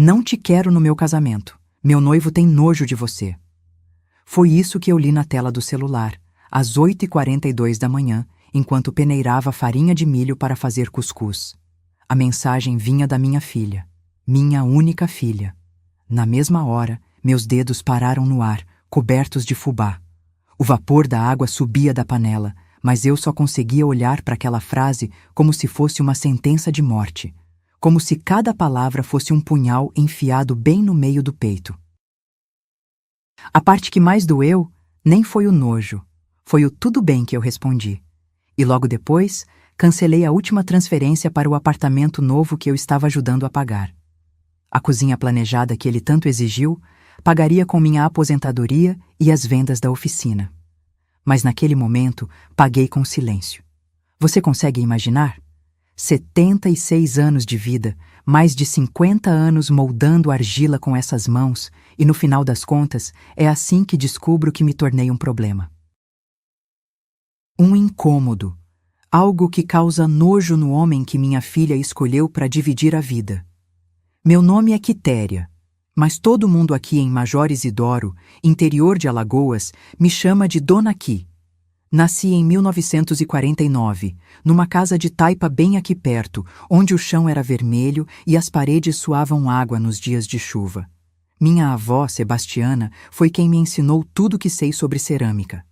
Não te quero no meu casamento. Meu noivo tem nojo de você. Foi isso que eu li na tela do celular, às 8h42 da manhã, enquanto peneirava farinha de milho para fazer cuscuz. A mensagem vinha da minha filha, minha única filha. Na mesma hora, meus dedos pararam no ar, cobertos de fubá. O vapor da água subia da panela, mas eu só conseguia olhar para aquela frase como se fosse uma sentença de morte, como se cada palavra fosse um punhal enfiado bem no meio do peito. A parte que mais doeu nem foi o nojo, foi o tudo bem que eu respondi. E logo depois, cancelei a última transferência para o apartamento novo que eu estava ajudando a pagar. A cozinha planejada que ele tanto exigiu pagaria com minha aposentadoria e as vendas da oficina. Mas naquele momento, paguei com silêncio. Você consegue imaginar? 76 anos de vida, mais de 50 anos moldando argila com essas mãos, e no final das contas, é assim que descubro que me tornei um problema. Um incômodo, algo que causa nojo no homem que minha filha escolheu para dividir a vida. Meu nome é Quitéria, mas todo mundo aqui em Major Isidoro, interior de Alagoas, me chama de Dona Qui. Nasci em 1949, numa casa de taipa bem aqui perto, onde o chão era vermelho e as paredes suavam água nos dias de chuva. Minha avó, Sebastiana, foi quem me ensinou tudo que sei sobre cerâmica.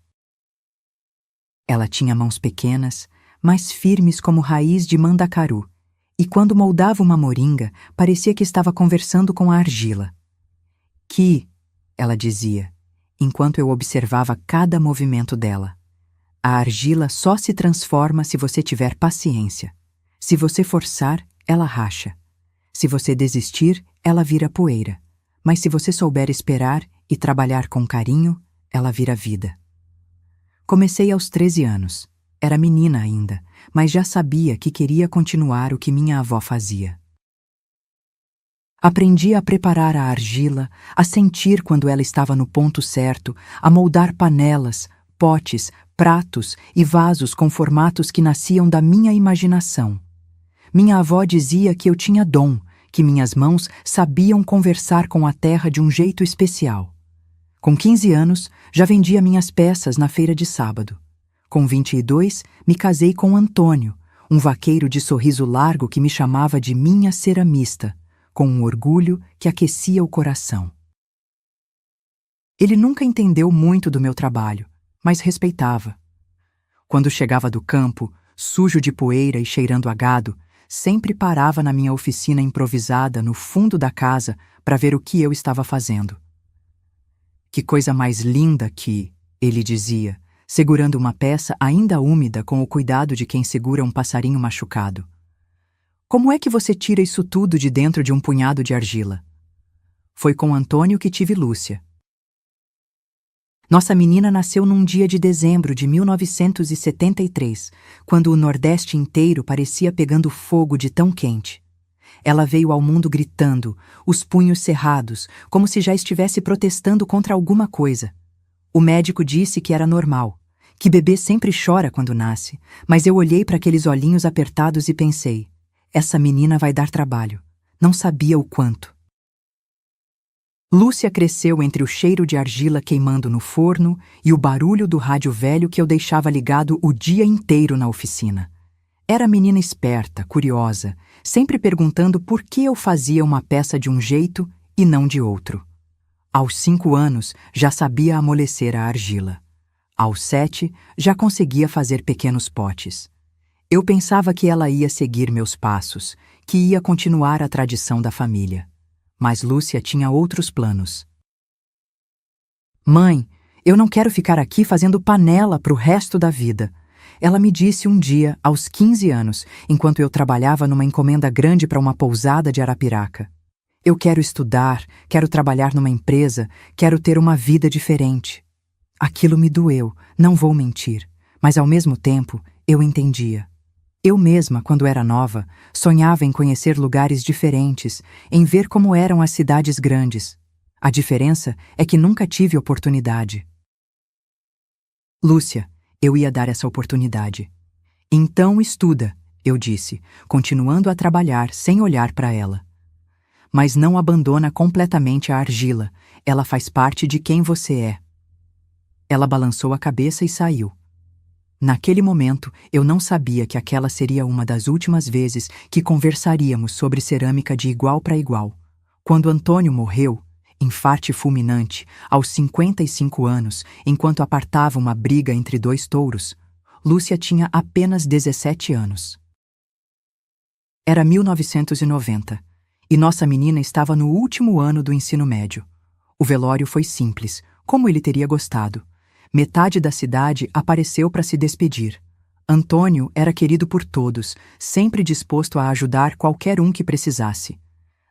Ela tinha mãos pequenas, mas firmes como raiz de mandacaru, e quando moldava uma moringa, parecia que estava conversando com a argila. "Qui", ela dizia, enquanto eu observava cada movimento dela. A argila só se transforma se você tiver paciência. Se você forçar, ela racha. Se você desistir, ela vira poeira. Mas se você souber esperar e trabalhar com carinho, ela vira vida. Comecei aos 13 anos. Era menina ainda, mas já sabia que queria continuar o que minha avó fazia. Aprendi a preparar a argila, a sentir quando ela estava no ponto certo, a moldar panelas, potes, pratos e vasos com formatos que nasciam da minha imaginação. Minha avó dizia que eu tinha dom, que minhas mãos sabiam conversar com a terra de um jeito especial. Com 15 anos, já vendia minhas peças na feira de sábado. Com 22, me casei com Antônio, um vaqueiro de sorriso largo que me chamava de minha ceramista, com um orgulho que aquecia o coração. Ele nunca entendeu muito do meu trabalho, mas respeitava. Quando chegava do campo, sujo de poeira e cheirando a gado, sempre parava na minha oficina improvisada no fundo da casa para ver o que eu estava fazendo. "Que coisa mais linda que", ele dizia, segurando uma peça ainda úmida com o cuidado de quem segura um passarinho machucado. "Como é que você tira isso tudo de dentro de um punhado de argila?" Foi com Antônio que tive Lúcia. Nossa menina nasceu num dia de dezembro de 1973, quando o Nordeste inteiro parecia pegando fogo de tão quente. Ela veio ao mundo gritando, os punhos cerrados, como se já estivesse protestando contra alguma coisa. O médico disse que era normal, que bebê sempre chora quando nasce, mas eu olhei para aqueles olhinhos apertados e pensei, essa menina vai dar trabalho. Não sabia o quanto. Lúcia cresceu entre o cheiro de argila queimando no forno e o barulho do rádio velho que eu deixava ligado o dia inteiro na oficina. Era menina esperta, curiosa, sempre perguntando por que eu fazia uma peça de um jeito e não de outro. Aos 5 anos, já sabia amolecer a argila. Aos 7, já conseguia fazer pequenos potes. Eu pensava que ela ia seguir meus passos, que ia continuar a tradição da família. Mas Lúcia tinha outros planos. "Mãe, eu não quero ficar aqui fazendo panela pro resto da vida", ela me disse um dia, aos 15 anos, enquanto eu trabalhava numa encomenda grande para uma pousada de Arapiraca. "Eu quero estudar, quero trabalhar numa empresa, quero ter uma vida diferente." Aquilo me doeu, não vou mentir, mas ao mesmo tempo eu entendia. Eu mesma, quando era nova, sonhava em conhecer lugares diferentes, em ver como eram as cidades grandes. A diferença é que nunca tive oportunidade. "Lúcia, eu ia dar essa oportunidade." "Então estuda", eu disse, continuando a trabalhar sem olhar para ela. mas não abandona completamente a argila, ela faz parte de quem você é. Ela balançou a cabeça e saiu. Naquele momento, eu não sabia que aquela seria uma das últimas vezes que conversaríamos sobre cerâmica de igual para igual. Quando Antônio morreu, infarte fulminante, aos 55 anos, enquanto apartava uma briga entre dois touros, Lúcia tinha apenas 17 anos. Era 1990, e nossa menina estava no último ano do ensino médio. O velório foi simples, como ele teria gostado. Metade da cidade apareceu para se despedir. Antônio era querido por todos, sempre disposto a ajudar qualquer um que precisasse.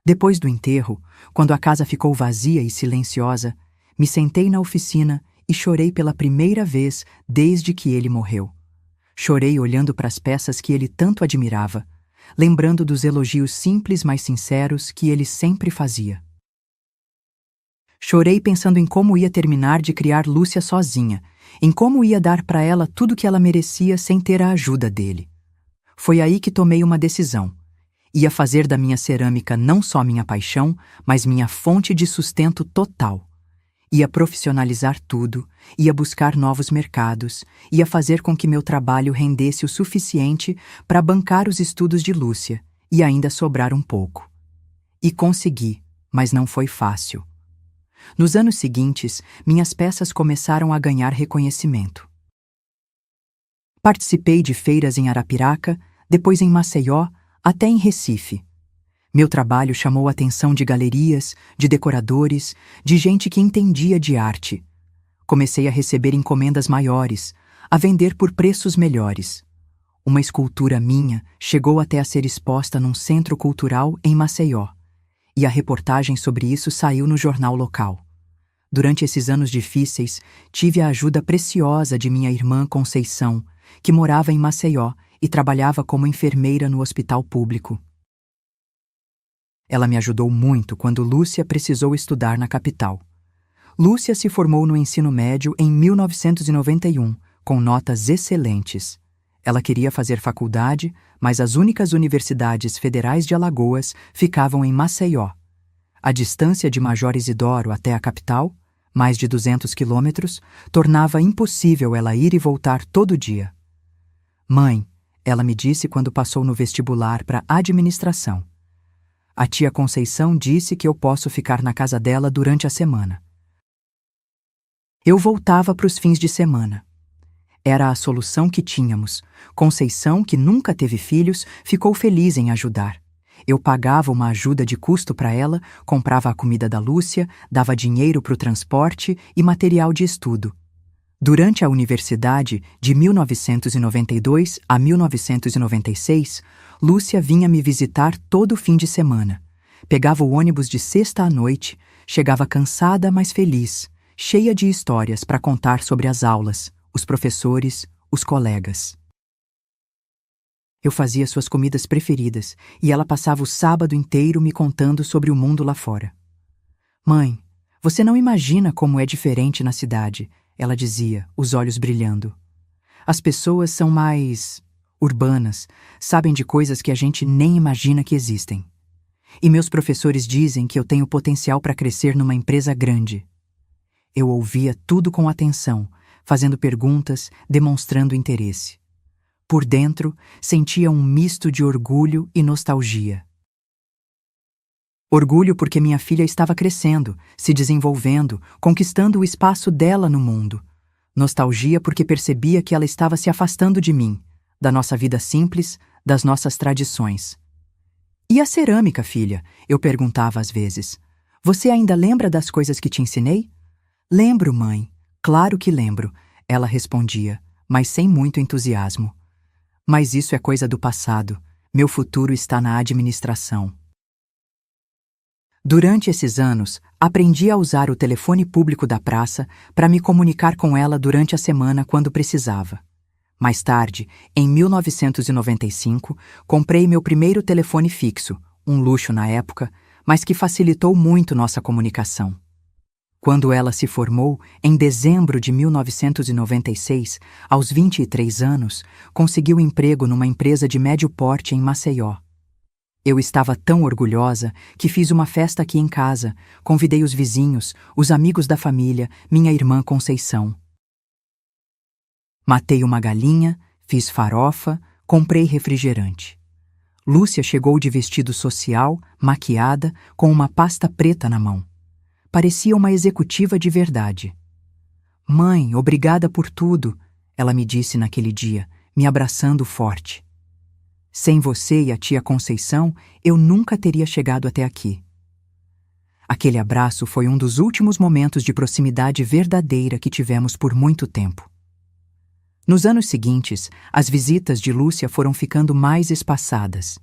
Depois do enterro, quando a casa ficou vazia e silenciosa, me sentei na oficina e chorei pela primeira vez desde que ele morreu. Chorei olhando para as peças que ele tanto admirava, lembrando dos elogios simples, mas sinceros que ele sempre fazia. Chorei pensando em como ia terminar de criar Lúcia sozinha, em como ia dar para ela tudo que ela merecia sem ter a ajuda dele. Foi aí que tomei uma decisão. Ia fazer da minha cerâmica não só minha paixão, mas minha fonte de sustento total. Ia profissionalizar tudo, ia buscar novos mercados, ia fazer com que meu trabalho rendesse o suficiente para bancar os estudos de Lúcia e ainda sobrar um pouco. E consegui, mas não foi fácil. Nos anos seguintes, minhas peças começaram a ganhar reconhecimento. Participei de feiras em Arapiraca, depois em Maceió, até em Recife. Meu trabalho chamou a atenção de galerias, de decoradores, de gente que entendia de arte. Comecei a receber encomendas maiores, a vender por preços melhores. Uma escultura minha chegou até a ser exposta num centro cultural em Maceió, e a reportagem sobre isso saiu no jornal local. Durante esses anos difíceis, tive a ajuda preciosa de minha irmã Conceição, que morava em Maceió e trabalhava como enfermeira no hospital público. Ela me ajudou muito quando Lúcia precisou estudar na capital. Lúcia se formou no ensino médio em 1991, com notas excelentes. Ela queria fazer faculdade, mas as únicas universidades federais de Alagoas ficavam em Maceió. A distância de Major Isidoro até a capital, mais de 200 quilômetros, tornava impossível ela ir e voltar todo dia. Mãe, ela me disse quando passou no vestibular para administração. A tia Conceição disse que eu posso ficar na casa dela durante a semana. Eu voltava para os fins de semana. Era a solução que tínhamos. Conceição, que nunca teve filhos, ficou feliz em ajudar. Eu pagava uma ajuda de custo para ela, comprava a comida da Lúcia, dava dinheiro para o transporte e material de estudo. Durante a universidade, de 1992 a 1996, Lúcia vinha me visitar todo fim de semana. Pegava o ônibus de sexta à noite, chegava cansada, mas feliz, cheia de histórias para contar sobre as aulas, os professores, os colegas. Eu fazia suas comidas preferidas e ela passava o sábado inteiro me contando sobre o mundo lá fora. Mãe, você não imagina como é diferente na cidade, ela dizia, os olhos brilhando. As pessoas são mais urbanas, sabem de coisas que a gente nem imagina que existem. E meus professores dizem que eu tenho potencial para crescer numa empresa grande. Eu ouvia tudo com atenção, fazendo perguntas, demonstrando interesse. Por dentro, sentia um misto de orgulho e nostalgia. Orgulho porque minha filha estava crescendo, se desenvolvendo, conquistando o espaço dela no mundo. Nostalgia porque percebia que ela estava se afastando de mim, da nossa vida simples, das nossas tradições. E a cerâmica, filha? Eu perguntava às vezes. Você ainda lembra das coisas que te ensinei? Lembro, mãe. Claro que lembro, ela respondia, mas sem muito entusiasmo. Mas isso é coisa do passado. Meu futuro está na administração. Durante esses anos, aprendi a usar o telefone público da praça para me comunicar com ela durante a semana quando precisava. Mais tarde, em 1995, comprei meu primeiro telefone fixo, um luxo na época, mas que facilitou muito nossa comunicação. Quando ela se formou, em dezembro de 1996, aos 23 anos, conseguiu emprego numa empresa de médio porte em Maceió. Eu estava tão orgulhosa que fiz uma festa aqui em casa, convidei os vizinhos, os amigos da família, minha irmã Conceição. Matei uma galinha, fiz farofa, comprei refrigerante. Lúcia chegou de vestido social, maquiada, com uma pasta preta na mão. Parecia uma executiva de verdade. Mãe, obrigada por tudo, ela me disse naquele dia, me abraçando forte. Sem você e a tia Conceição, eu nunca teria chegado até aqui. Aquele abraço foi um dos últimos momentos de proximidade verdadeira que tivemos por muito tempo. Nos anos seguintes, as visitas de Lúcia foram ficando mais espaçadas.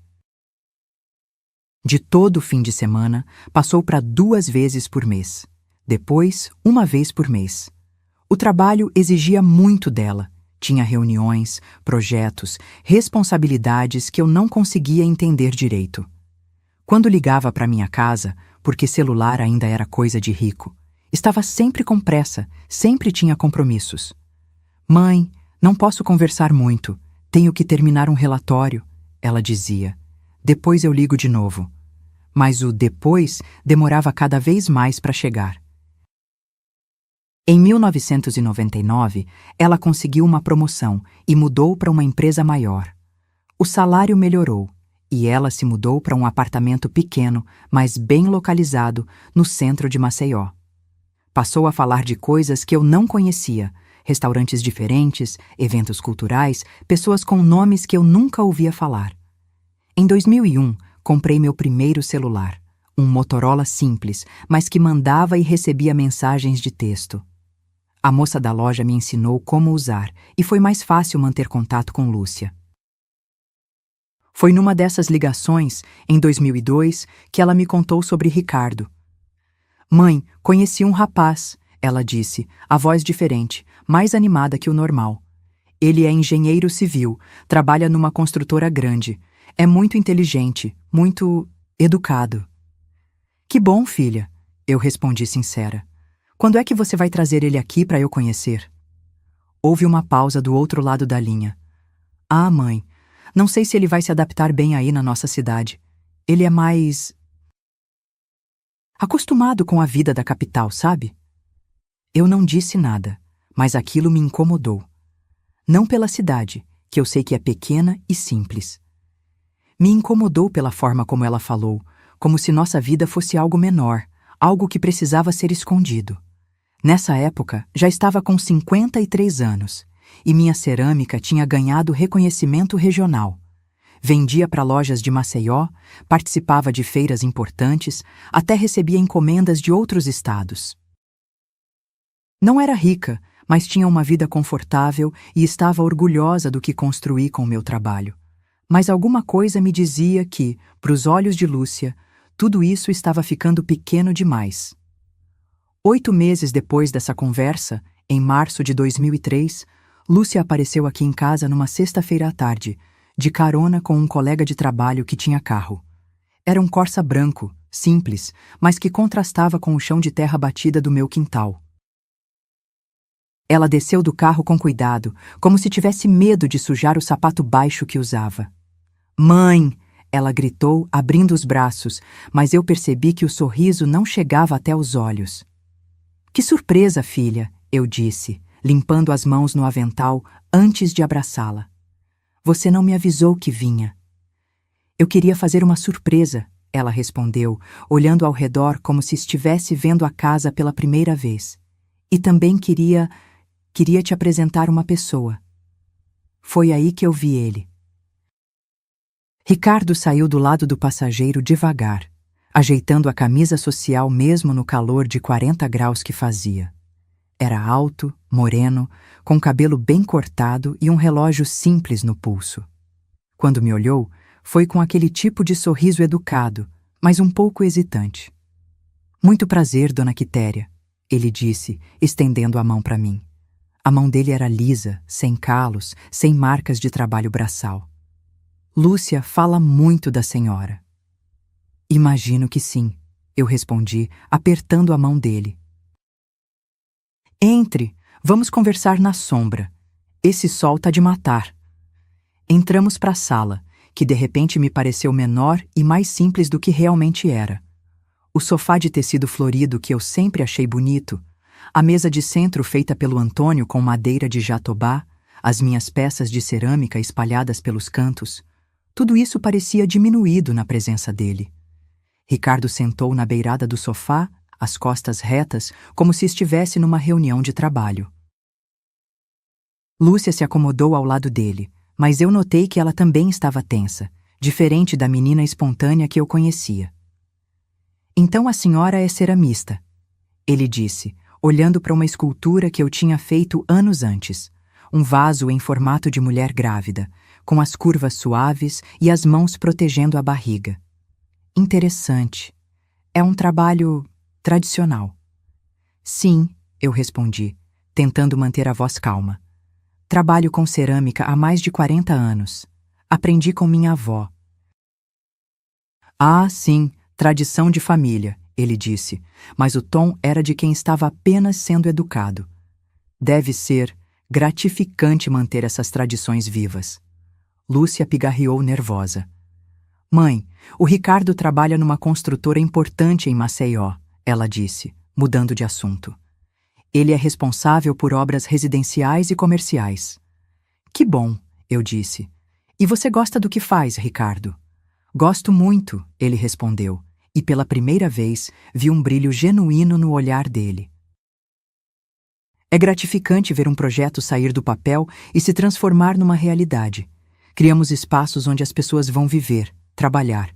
De todo fim de semana, passou para 2 vezes por mês. Depois, 1 vez por mês. O trabalho exigia muito dela. Tinha reuniões, projetos, responsabilidades que eu não conseguia entender direito. Quando ligava para minha casa, porque celular ainda era coisa de rico, estava sempre com pressa, sempre tinha compromissos. Mãe, não posso conversar muito, tenho que terminar um relatório, ela dizia. Depois eu ligo de novo. Mas o depois demorava cada vez mais para chegar. Em 1999, ela conseguiu uma promoção e mudou para uma empresa maior. O salário melhorou e ela se mudou para um apartamento pequeno, mas bem localizado, no centro de Maceió. Passou a falar de coisas que eu não conhecia, restaurantes diferentes, eventos culturais, pessoas com nomes que eu nunca ouvia falar. Em 2001, comprei meu primeiro celular, um Motorola simples, mas que mandava e recebia mensagens de texto. A moça da loja me ensinou como usar e foi mais fácil manter contato com Lúcia. Foi numa dessas ligações, em 2002, que ela me contou sobre Ricardo. Mãe, conheci um rapaz, ela disse, a voz diferente, mais animada que o normal. Ele é engenheiro civil, trabalha numa construtora grande. É muito inteligente, muito educado. Que bom, filha, eu respondi sincera. Quando é que você vai trazer ele aqui para eu conhecer? Houve uma pausa do outro lado da linha. Ah, mãe, não sei se ele vai se adaptar bem aí na nossa cidade. Ele é mais acostumado com a vida da capital, sabe? Eu não disse nada, mas aquilo me incomodou. Não pela cidade, que eu sei que é pequena e simples. Me incomodou pela forma como ela falou, como se nossa vida fosse algo menor, algo que precisava ser escondido. Nessa época, já estava com 53 anos, e minha cerâmica tinha ganhado reconhecimento regional. Vendia para lojas de Maceió, participava de feiras importantes, até recebia encomendas de outros estados. Não era rica, mas tinha uma vida confortável e estava orgulhosa do que construí com o meu trabalho. Mas alguma coisa me dizia que, para os olhos de Lúcia, tudo isso estava ficando pequeno demais. 8 meses depois dessa conversa, em março de 2003, Lúcia apareceu aqui em casa numa sexta-feira à tarde, de carona com um colega de trabalho que tinha carro. Era um Corsa branco, simples, mas que contrastava com o chão de terra batida do meu quintal. Ela desceu do carro com cuidado, como se tivesse medo de sujar o sapato baixo que usava. Mãe! Ela gritou, abrindo os braços, mas eu percebi que o sorriso não chegava até os olhos. Que surpresa, filha, eu disse, limpando as mãos no avental antes de abraçá-la. Você não me avisou que vinha. Eu queria fazer uma surpresa, ela respondeu, olhando ao redor como se estivesse vendo a casa pela primeira vez. E também queria te apresentar uma pessoa. Foi aí que eu vi ele. Ricardo saiu do lado do passageiro devagar, ajeitando a camisa social mesmo no calor de 40 graus que fazia. Era alto, moreno, com cabelo bem cortado e um relógio simples no pulso. Quando me olhou, foi com aquele tipo de sorriso educado, mas um pouco hesitante. Muito prazer, dona Quitéria, ele disse, estendendo a mão para mim. A mão dele era lisa, sem calos, sem marcas de trabalho braçal. Lúcia fala muito da senhora. Imagino que sim, eu respondi, apertando a mão dele. Entre, vamos conversar na sombra. Esse sol tá de matar. Entramos para a sala, que de repente me pareceu menor e mais simples do que realmente era. O sofá de tecido florido que eu sempre achei bonito, a mesa de centro feita pelo Antônio com madeira de jatobá, as minhas peças de cerâmica espalhadas pelos cantos, tudo isso parecia diminuído na presença dele. Ricardo sentou na beirada do sofá, as costas retas, como se estivesse numa reunião de trabalho. Lúcia se acomodou ao lado dele, mas eu notei que ela também estava tensa, diferente da menina espontânea que eu conhecia. Então a senhora é ceramista, ele disse, olhando para uma escultura que eu tinha feito anos antes, um vaso em formato de mulher grávida, com as curvas suaves e as mãos protegendo a barriga. Interessante. É um trabalho tradicional. Sim, eu respondi, tentando manter a voz calma. Trabalho com cerâmica há mais de 40 anos. Aprendi com minha avó. Ah, sim, tradição de família, ele disse, mas o tom era de quem estava apenas sendo educado. Deve ser gratificante manter essas tradições vivas. Lúcia pigarreou nervosa. Mãe, o Ricardo trabalha numa construtora importante em Maceió, ela disse, mudando de assunto. Ele é responsável por obras residenciais e comerciais. Que bom, eu disse. E você gosta do que faz, Ricardo? Gosto muito, ele respondeu, e pela primeira vez vi um brilho genuíno no olhar dele. É gratificante ver um projeto sair do papel e se transformar numa realidade. Criamos espaços onde as pessoas vão viver, trabalhar.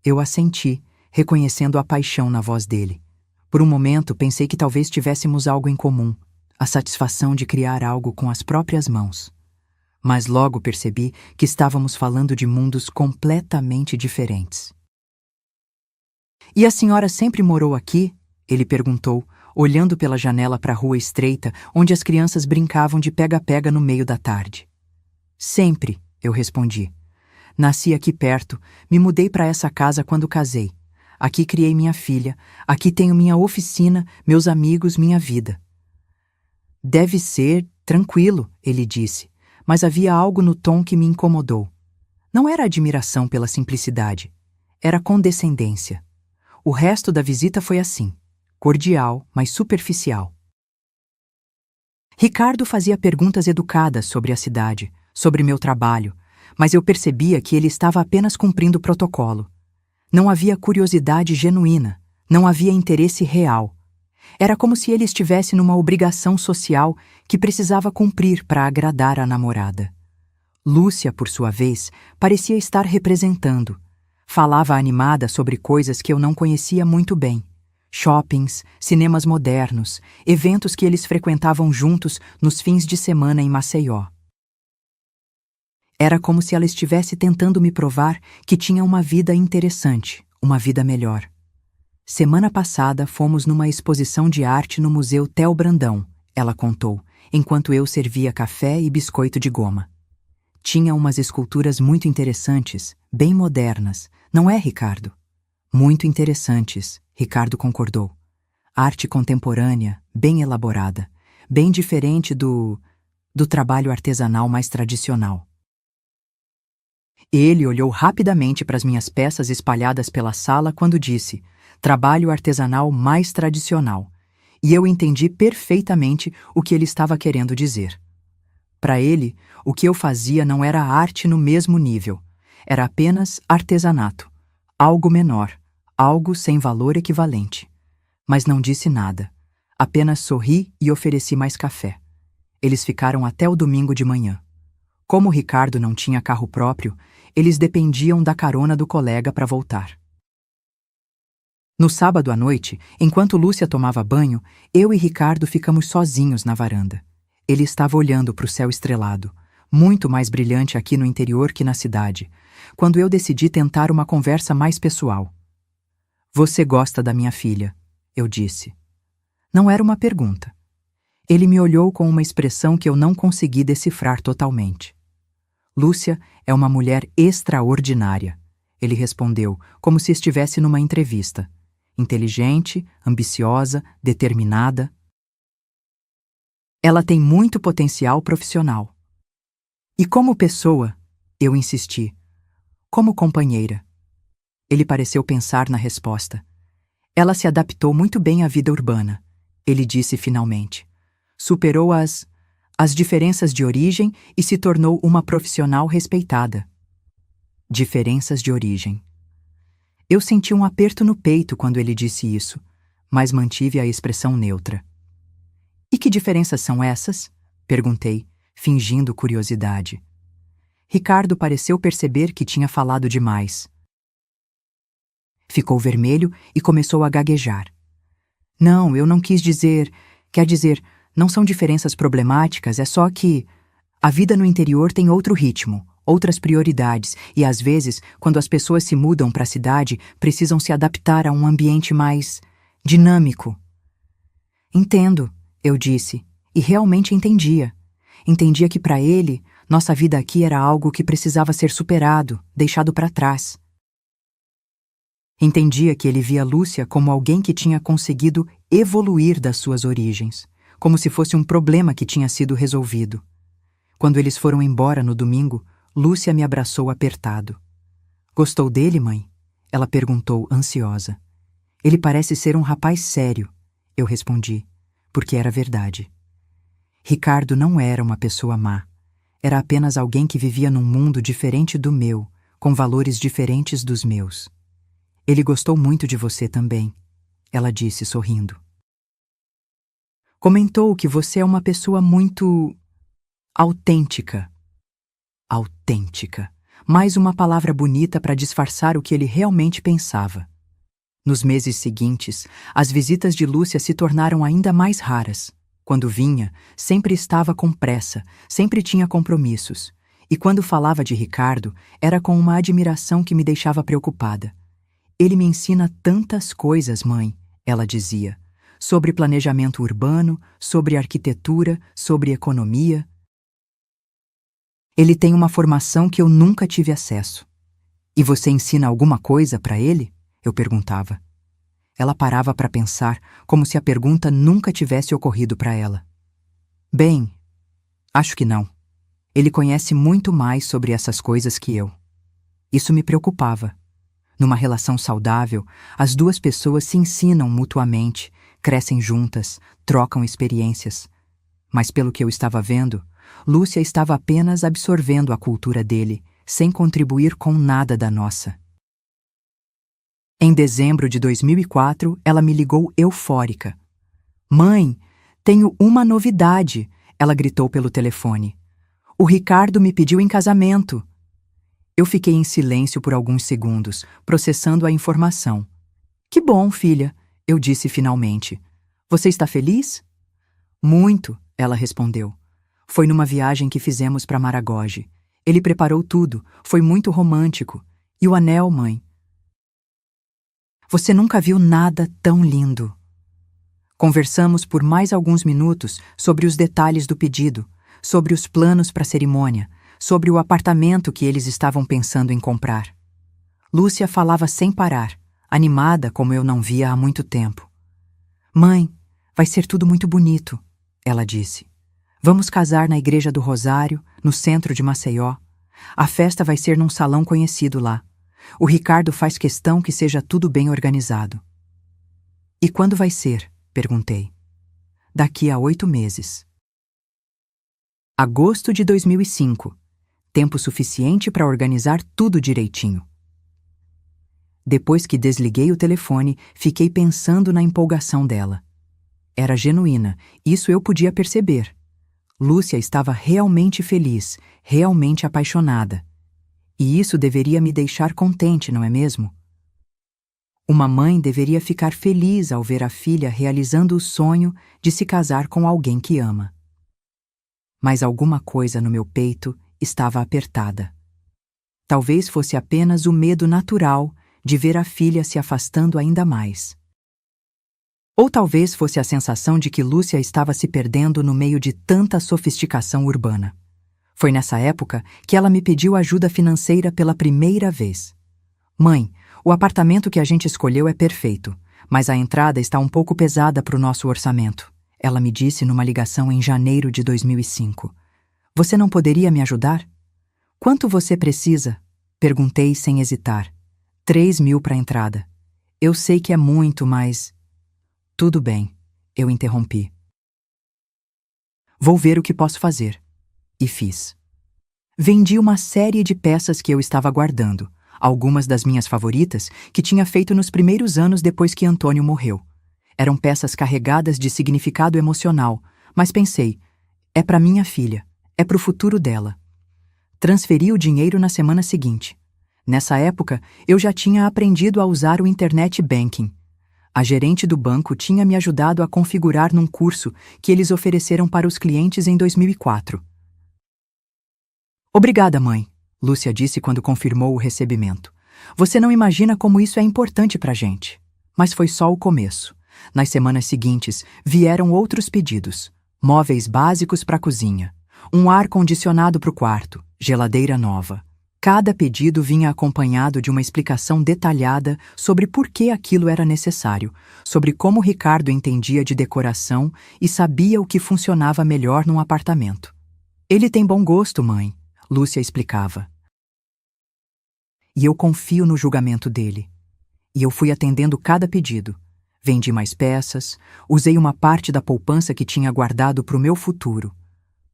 Eu assenti, reconhecendo a paixão na voz dele. Por um momento pensei que talvez tivéssemos algo em comum, a satisfação de criar algo com as próprias mãos. Mas logo percebi que estávamos falando de mundos completamente diferentes. E a senhora sempre morou aqui? Ele perguntou, olhando pela janela para a rua estreita, onde as crianças brincavam de pega-pega no meio da tarde. Sempre, eu respondi. Nasci aqui perto, me mudei para essa casa quando casei. Aqui criei minha filha, aqui tenho minha oficina, meus amigos, minha vida. Deve ser tranquilo, ele disse, mas havia algo no tom que me incomodou. Não era admiração pela simplicidade, era condescendência. O resto da visita foi assim, cordial, mas superficial. Ricardo fazia perguntas educadas sobre a cidade, sobre meu trabalho, mas eu percebia que ele estava apenas cumprindo o protocolo. Não havia curiosidade genuína, não havia interesse real. Era como se ele estivesse numa obrigação social que precisava cumprir para agradar a namorada. Lúcia, por sua vez, parecia estar representando. Falava animada sobre coisas que eu não conhecia muito bem. Shoppings, cinemas modernos, eventos que eles frequentavam juntos nos fins de semana em Maceió. Era como se ela estivesse tentando me provar que tinha uma vida interessante, uma vida melhor. Semana passada fomos numa exposição de arte no Museu Theo Brandão, ela contou, enquanto eu servia café e biscoito de goma. Tinha umas esculturas muito interessantes, bem modernas, não é, Ricardo? Muito interessantes, Ricardo concordou. Arte contemporânea, bem elaborada, bem diferente do trabalho artesanal mais tradicional. Ele olhou rapidamente para as minhas peças espalhadas pela sala quando disse, trabalho artesanal mais tradicional, e eu entendi perfeitamente o que ele estava querendo dizer. Para ele, o que eu fazia não era arte no mesmo nível, era apenas artesanato, algo menor, algo sem valor equivalente. Mas não disse nada, apenas sorri e ofereci mais café. Eles ficaram até o domingo de manhã. Como o Ricardo não tinha carro próprio, eles dependiam da carona do colega para voltar. No sábado à noite, enquanto Lúcia tomava banho, eu e Ricardo ficamos sozinhos na varanda. Ele estava olhando para o céu estrelado, muito mais brilhante aqui no interior que na cidade, quando eu decidi tentar uma conversa mais pessoal. Você gosta da minha filha? Eu disse. Não era uma pergunta. Ele me olhou com uma expressão que eu não consegui decifrar totalmente. Lúcia é uma mulher extraordinária, ele respondeu, como se estivesse numa entrevista. Inteligente, ambiciosa, determinada. Ela tem muito potencial profissional. E como pessoa, eu insisti. como companheira. Ele pareceu pensar na resposta. Ela se adaptou muito bem à vida urbana, ele disse finalmente. Superou as diferenças de origem e se tornou uma profissional respeitada. Diferenças de origem. Eu senti um aperto no peito quando ele disse isso, mas mantive a expressão neutra. E que diferenças são essas? Perguntei, fingindo curiosidade. Ricardo pareceu perceber que tinha falado demais. Ficou vermelho e começou a gaguejar. Não, eu não quis dizer... Quer dizer, não são diferenças problemáticas, é só que a vida no interior tem outro ritmo, outras prioridades, e às vezes, quando as pessoas se mudam para a cidade, precisam se adaptar a um ambiente mais dinâmico. Entendo, eu disse, e realmente entendia. Entendia que para ele, nossa vida aqui era algo que precisava ser superado, deixado para trás. Entendia que ele via Lúcia como alguém que tinha conseguido evoluir das suas origens, como se fosse um problema que tinha sido resolvido. Quando eles foram embora no domingo, Lúcia me abraçou apertado. Gostou dele, mãe? Ela perguntou, ansiosa. Ele parece ser um rapaz sério, eu respondi, porque era verdade. Ricardo não era uma pessoa má. Era apenas alguém que vivia num mundo diferente do meu, com valores diferentes dos meus. Ele gostou muito de você também, ela disse, sorrindo. Comentou que você é uma pessoa muito... autêntica. Autêntica. Mais uma palavra bonita para disfarçar o que ele realmente pensava. Nos meses seguintes, as visitas de Lúcia se tornaram ainda mais raras. Quando vinha, sempre estava com pressa, sempre tinha compromissos. E quando falava de Ricardo, era com uma admiração que me deixava preocupada. Ele me ensina tantas coisas, mãe, ela dizia. Sobre planejamento urbano, sobre arquitetura, sobre economia. Ele tem uma formação que eu nunca tive acesso. E você ensina alguma coisa para ele? Eu perguntava. Ela parava para pensar, como se a pergunta nunca tivesse ocorrido para ela. Bem, acho que não. Ele conhece muito mais sobre essas coisas que eu. Isso me preocupava. Numa relação saudável, as duas pessoas se ensinam mutuamente, crescem juntas, trocam experiências. Mas pelo que eu estava vendo, Lúcia estava apenas absorvendo a cultura dele, sem contribuir com nada da nossa. Em dezembro de 2004, ela me ligou eufórica. Mãe, tenho uma novidade, ela gritou pelo telefone. O Ricardo me pediu em casamento. Eu fiquei em silêncio por alguns segundos, processando a informação. Que bom, filha, eu disse finalmente. Você está feliz? Muito, ela respondeu. Foi numa viagem que fizemos para Maragogi. Ele preparou tudo, foi muito romântico. E o anel, mãe? Você nunca viu nada tão lindo. Conversamos por mais alguns minutos sobre os detalhes do pedido, sobre os planos para a cerimônia, sobre o apartamento que eles estavam pensando em comprar. Lúcia falava sem parar, animada como eu não via há muito tempo. Mãe, vai ser tudo muito bonito, ela disse. Vamos casar na Igreja do Rosário, no centro de Maceió. A festa vai ser num salão conhecido lá. O Ricardo faz questão que seja tudo bem organizado. E quando vai ser? Perguntei. Daqui a 8 meses. Agosto de 2005. Tempo suficiente para organizar tudo direitinho. Depois que desliguei o telefone, fiquei pensando na empolgação dela. Era genuína, isso eu podia perceber. Lúcia estava realmente feliz, realmente apaixonada. E isso deveria me deixar contente, não é mesmo? Uma mãe deveria ficar feliz ao ver a filha realizando o sonho de se casar com alguém que ama. Mas alguma coisa no meu peito estava apertada. Talvez fosse apenas o medo natural de ver a filha se afastando ainda mais. Ou talvez fosse a sensação de que Lúcia estava se perdendo no meio de tanta sofisticação urbana. Foi nessa época que ela me pediu ajuda financeira pela primeira vez. Mãe, o apartamento que a gente escolheu é perfeito, mas a entrada está um pouco pesada para o nosso orçamento. Ela me disse numa ligação em janeiro de 2005. Você não poderia me ajudar? Quanto você precisa? Perguntei sem hesitar. 3.000 para a entrada. Eu sei que é muito, mas... Tudo bem, eu interrompi. Vou ver o que posso fazer. E fiz. Vendi uma série de peças que eu estava guardando, algumas das minhas favoritas que tinha feito nos primeiros anos depois que Antônio morreu. Eram peças carregadas de significado emocional, mas pensei, é para minha filha, é para o futuro dela. Transferi o dinheiro na semana seguinte. Nessa época, eu já tinha aprendido a usar o Internet Banking. A gerente do banco tinha me ajudado a configurar num curso que eles ofereceram para os clientes em 2004. Obrigada, mãe, Lúcia disse quando confirmou o recebimento. Você não imagina como isso é importante para a gente. Mas foi só o começo. Nas semanas seguintes, vieram outros pedidos. Móveis básicos para a cozinha, um ar-condicionado para o quarto, geladeira nova. Cada pedido vinha acompanhado de uma explicação detalhada sobre por que aquilo era necessário, sobre como Ricardo entendia de decoração e sabia o que funcionava melhor num apartamento. Ele tem bom gosto, mãe, Lúcia explicava. E eu confio no julgamento dele. E eu fui atendendo cada pedido. Vendi mais peças, usei uma parte da poupança que tinha guardado para o meu futuro.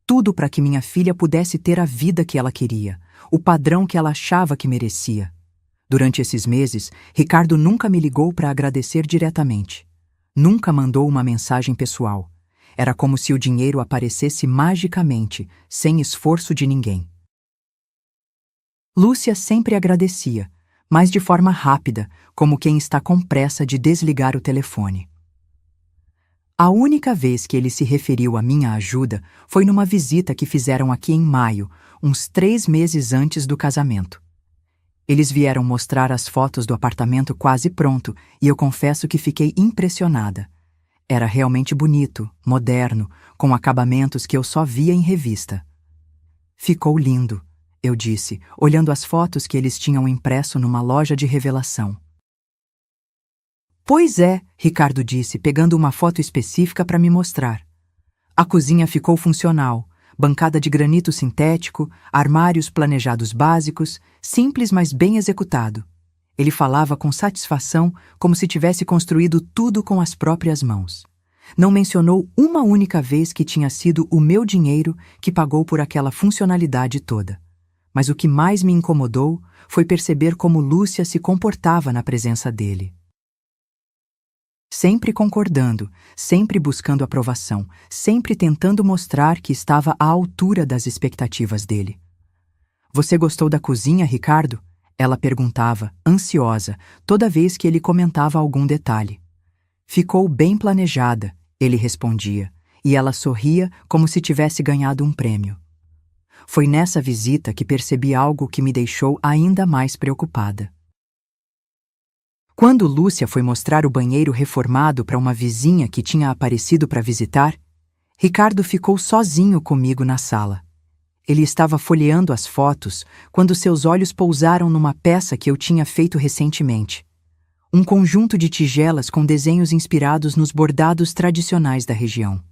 Tudo para que minha filha pudesse ter a vida que ela queria, o padrão que ela achava que merecia. Durante esses meses, Ricardo nunca me ligou para agradecer diretamente. Nunca mandou uma mensagem pessoal. Era como se o dinheiro aparecesse magicamente, sem esforço de ninguém. Lúcia sempre agradecia, mas de forma rápida, como quem está com pressa de desligar o telefone. A única vez que ele se referiu à minha ajuda foi numa visita que fizeram aqui em maio, uns 3 meses antes do casamento. Eles vieram mostrar as fotos do apartamento quase pronto e eu confesso que fiquei impressionada. Era realmente bonito, moderno, com acabamentos que eu só via em revista. Ficou lindo, eu disse, olhando as fotos que eles tinham impresso numa loja de revelação. Pois é, Ricardo disse, pegando uma foto específica para me mostrar. A cozinha ficou funcional, bancada de granito sintético, armários planejados básicos, simples mas bem executado. Ele falava com satisfação, como se tivesse construído tudo com as próprias mãos. Não mencionou uma única vez que tinha sido o meu dinheiro que pagou por aquela funcionalidade toda. Mas o que mais me incomodou foi perceber como Lúcia se comportava na presença dele. Sempre concordando, sempre buscando aprovação, sempre tentando mostrar que estava à altura das expectativas dele. Você gostou da cozinha, Ricardo? Ela perguntava, ansiosa, toda vez que ele comentava algum detalhe. Ficou bem planejada, ele respondia, e ela sorria como se tivesse ganhado um prêmio. Foi nessa visita que percebi algo que me deixou ainda mais preocupada. Quando Lúcia foi mostrar o banheiro reformado para uma vizinha que tinha aparecido para visitar, Ricardo ficou sozinho comigo na sala. Ele estava folheando as fotos quando seus olhos pousaram numa peça que eu tinha feito recentemente. Um conjunto de tigelas com desenhos inspirados nos bordados tradicionais da região.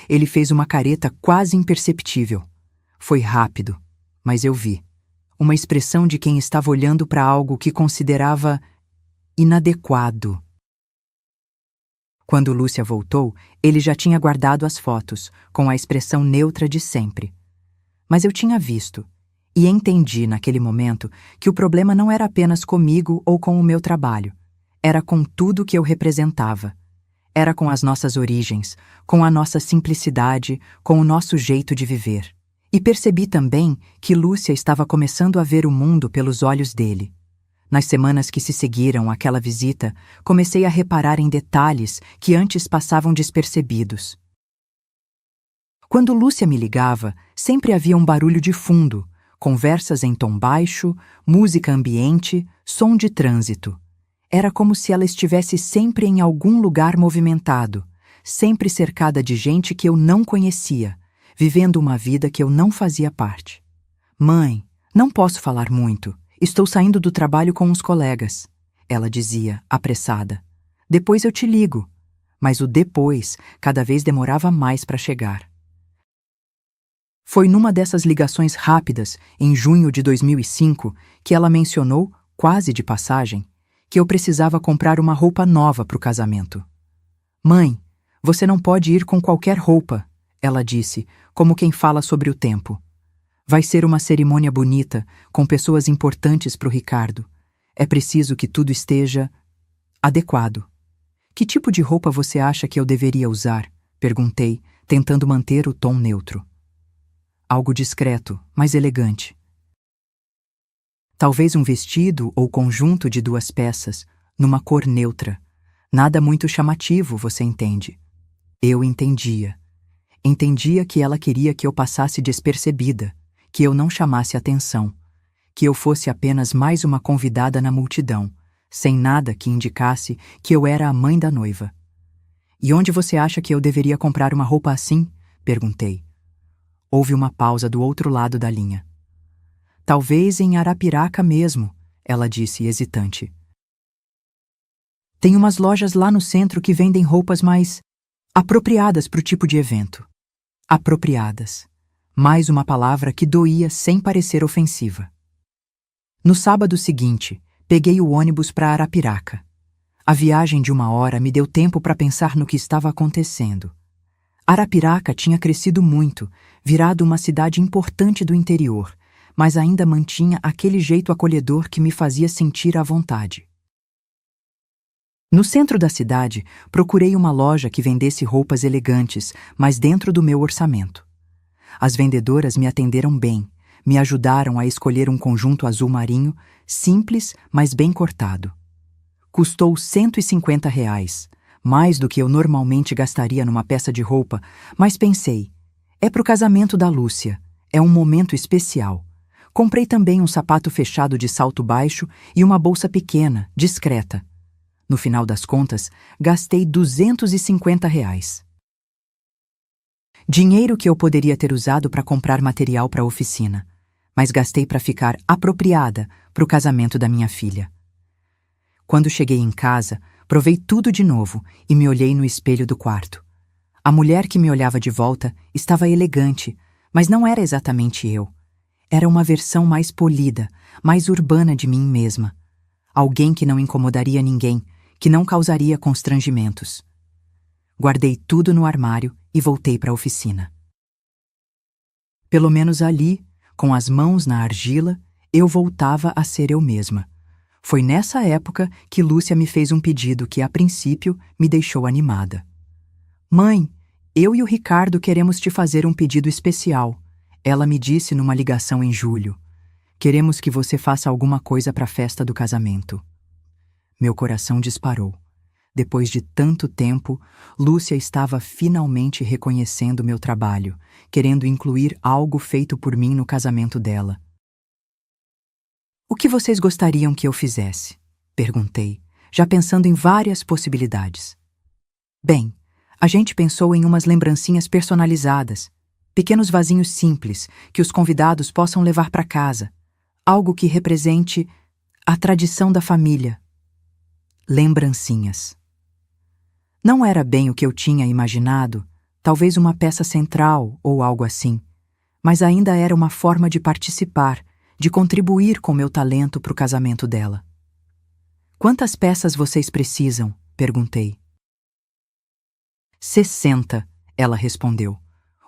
Ele fez uma careta quase imperceptível. Foi rápido, mas eu vi. Uma expressão de quem estava olhando para algo que considerava inadequado. Quando Lúcia voltou, ele já tinha guardado as fotos, com a expressão neutra de sempre. Mas eu tinha visto, e entendi naquele momento que o problema não era apenas comigo ou com o meu trabalho. Era com tudo que eu representava. Era com as nossas origens, com a nossa simplicidade, com o nosso jeito de viver. E percebi também que Lúcia estava começando a ver o mundo pelos olhos dele. Nas semanas que se seguiram àquela visita, comecei a reparar em detalhes que antes passavam despercebidos. Quando Lúcia me ligava, sempre havia um barulho de fundo, conversas em tom baixo, música ambiente, som de trânsito. Era como se ela estivesse sempre em algum lugar movimentado, sempre cercada de gente que eu não conhecia, vivendo uma vida que eu não fazia parte. Mãe, não posso falar muito. Estou saindo do trabalho com uns colegas, ela dizia, apressada. Depois eu te ligo. Mas o depois cada vez demorava mais para chegar. Foi numa dessas ligações rápidas, em junho de 2005, que ela mencionou, quase de passagem, que eu precisava comprar uma roupa nova para o casamento. Mãe, você não pode ir com qualquer roupa, ela disse, como quem fala sobre o tempo. Vai ser uma cerimônia bonita, com pessoas importantes para o Ricardo. É preciso que tudo esteja adequado. Que tipo de roupa você acha que eu deveria usar? Perguntei, tentando manter o tom neutro. Algo discreto, mas elegante. Talvez um vestido ou conjunto de 2 peças, numa cor neutra. Nada muito chamativo, você entende. Eu entendia. Entendia que ela queria que eu passasse despercebida, que eu não chamasse atenção, que eu fosse apenas mais uma convidada na multidão, sem nada que indicasse que eu era a mãe da noiva. E onde você acha que eu deveria comprar uma roupa assim? Perguntei. Houve uma pausa do outro lado da linha. Talvez em Arapiraca mesmo, ela disse, hesitante. Tem umas lojas lá no centro que vendem roupas mais apropriadas para o tipo de evento. Apropriadas. Mais uma palavra que doía sem parecer ofensiva. No sábado seguinte, peguei o ônibus para Arapiraca. A viagem de 1 hora me deu tempo para pensar no que estava acontecendo. Arapiraca tinha crescido muito, virado uma cidade importante do interior, mas ainda mantinha aquele jeito acolhedor que me fazia sentir à vontade. No centro da cidade, procurei uma loja que vendesse roupas elegantes, mas dentro do meu orçamento. As vendedoras me atenderam bem, me ajudaram a escolher um conjunto azul marinho, simples, mas bem cortado. Custou R$ 150, mais do que eu normalmente gastaria numa peça de roupa, mas pensei, é pro casamento da Lúcia, é um momento especial. Comprei também um sapato fechado de salto baixo e uma bolsa pequena, discreta. No final das contas, gastei R$ 250. Dinheiro que eu poderia ter usado para comprar material para a oficina, mas gastei para ficar apropriada para o casamento da minha filha. Quando cheguei em casa, provei tudo de novo e me olhei no espelho do quarto. A mulher que me olhava de volta estava elegante, mas não era exatamente eu. Era uma versão mais polida, mais urbana de mim mesma. Alguém que não incomodaria ninguém, que não causaria constrangimentos. Guardei tudo no armário e voltei para a oficina. Pelo menos ali, com as mãos na argila, eu voltava a ser eu mesma. Foi nessa época que Lúcia me fez um pedido que, a princípio, me deixou animada. Mãe, eu e o Ricardo queremos te fazer um pedido especial. Ela me disse numa ligação em julho. Queremos que você faça alguma coisa para a festa do casamento. Meu coração disparou. Depois de tanto tempo, Lúcia estava finalmente reconhecendo meu trabalho, querendo incluir algo feito por mim no casamento dela. O que vocês gostariam que eu fizesse? Perguntei, já pensando em várias possibilidades. Bem, a gente pensou em umas lembrancinhas personalizadas, pequenos vasinhos simples que os convidados possam levar para casa, algo que represente a tradição da família. Lembrancinhas. Não era bem o que eu tinha imaginado, talvez uma peça central ou algo assim, mas ainda era uma forma de participar, de contribuir com meu talento para o casamento dela. Quantas peças vocês precisam? Perguntei. 60, ela respondeu.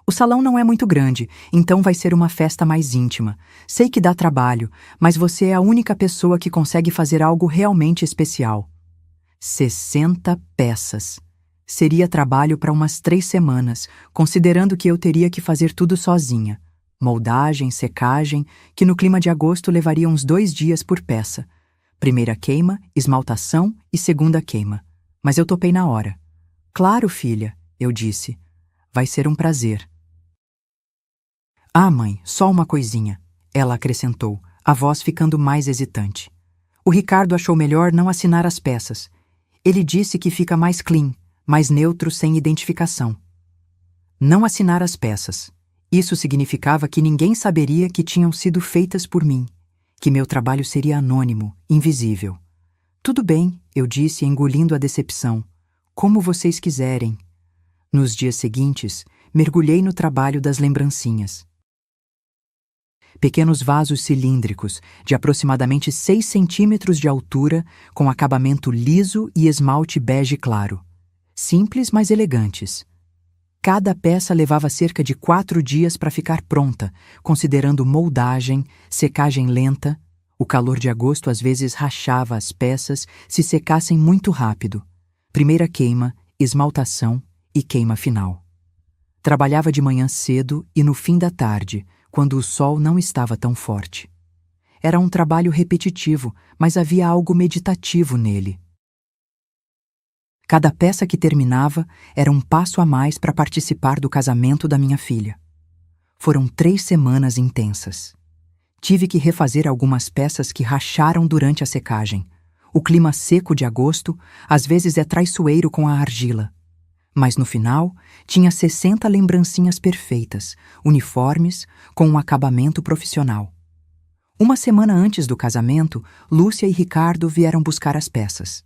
O salão não é muito grande, então vai ser uma festa mais íntima. Sei que dá trabalho, mas você é a única pessoa que consegue fazer algo realmente especial. 60 peças. Seria trabalho para umas 3 semanas, considerando que eu teria que fazer tudo sozinha. Moldagem, secagem, que no clima de agosto levaria uns 2 dias por peça. Primeira queima, esmaltação e segunda queima. Mas eu topei na hora. Claro, filha, eu disse. Vai ser um prazer. Ah, mãe, só uma coisinha, ela acrescentou, a voz ficando mais hesitante. O Ricardo achou melhor não assinar as peças. Ele disse que fica mais clean, mais neutro sem identificação. Não assinar as peças. Isso significava que ninguém saberia que tinham sido feitas por mim, que meu trabalho seria anônimo, invisível. Tudo bem, eu disse, engolindo a decepção. Como vocês quiserem. Nos dias seguintes, mergulhei no trabalho das lembrancinhas. pequenos vasos cilíndricos de aproximadamente 6 centímetros de altura, com acabamento liso e esmalte bege claro. Simples, mas elegantes. Cada peça levava cerca de 4 dias para ficar pronta, considerando moldagem, secagem lenta. O calor de agosto às vezes rachava as peças se secassem muito rápido. Primeira queima, esmaltação e queima final. Trabalhava de manhã cedo e no fim da tarde, quando o sol não estava tão forte. Era um trabalho repetitivo, mas havia algo meditativo nele. Cada peça que terminava era um passo a mais para participar do casamento da minha filha. Foram 3 semanas intensas. Tive que refazer algumas peças que racharam durante a secagem. O clima seco de agosto às vezes é traiçoeiro com a argila. Mas no final, tinha 60 lembrancinhas perfeitas, uniformes, com um acabamento profissional. Uma semana antes do casamento, Lúcia e Ricardo vieram buscar as peças.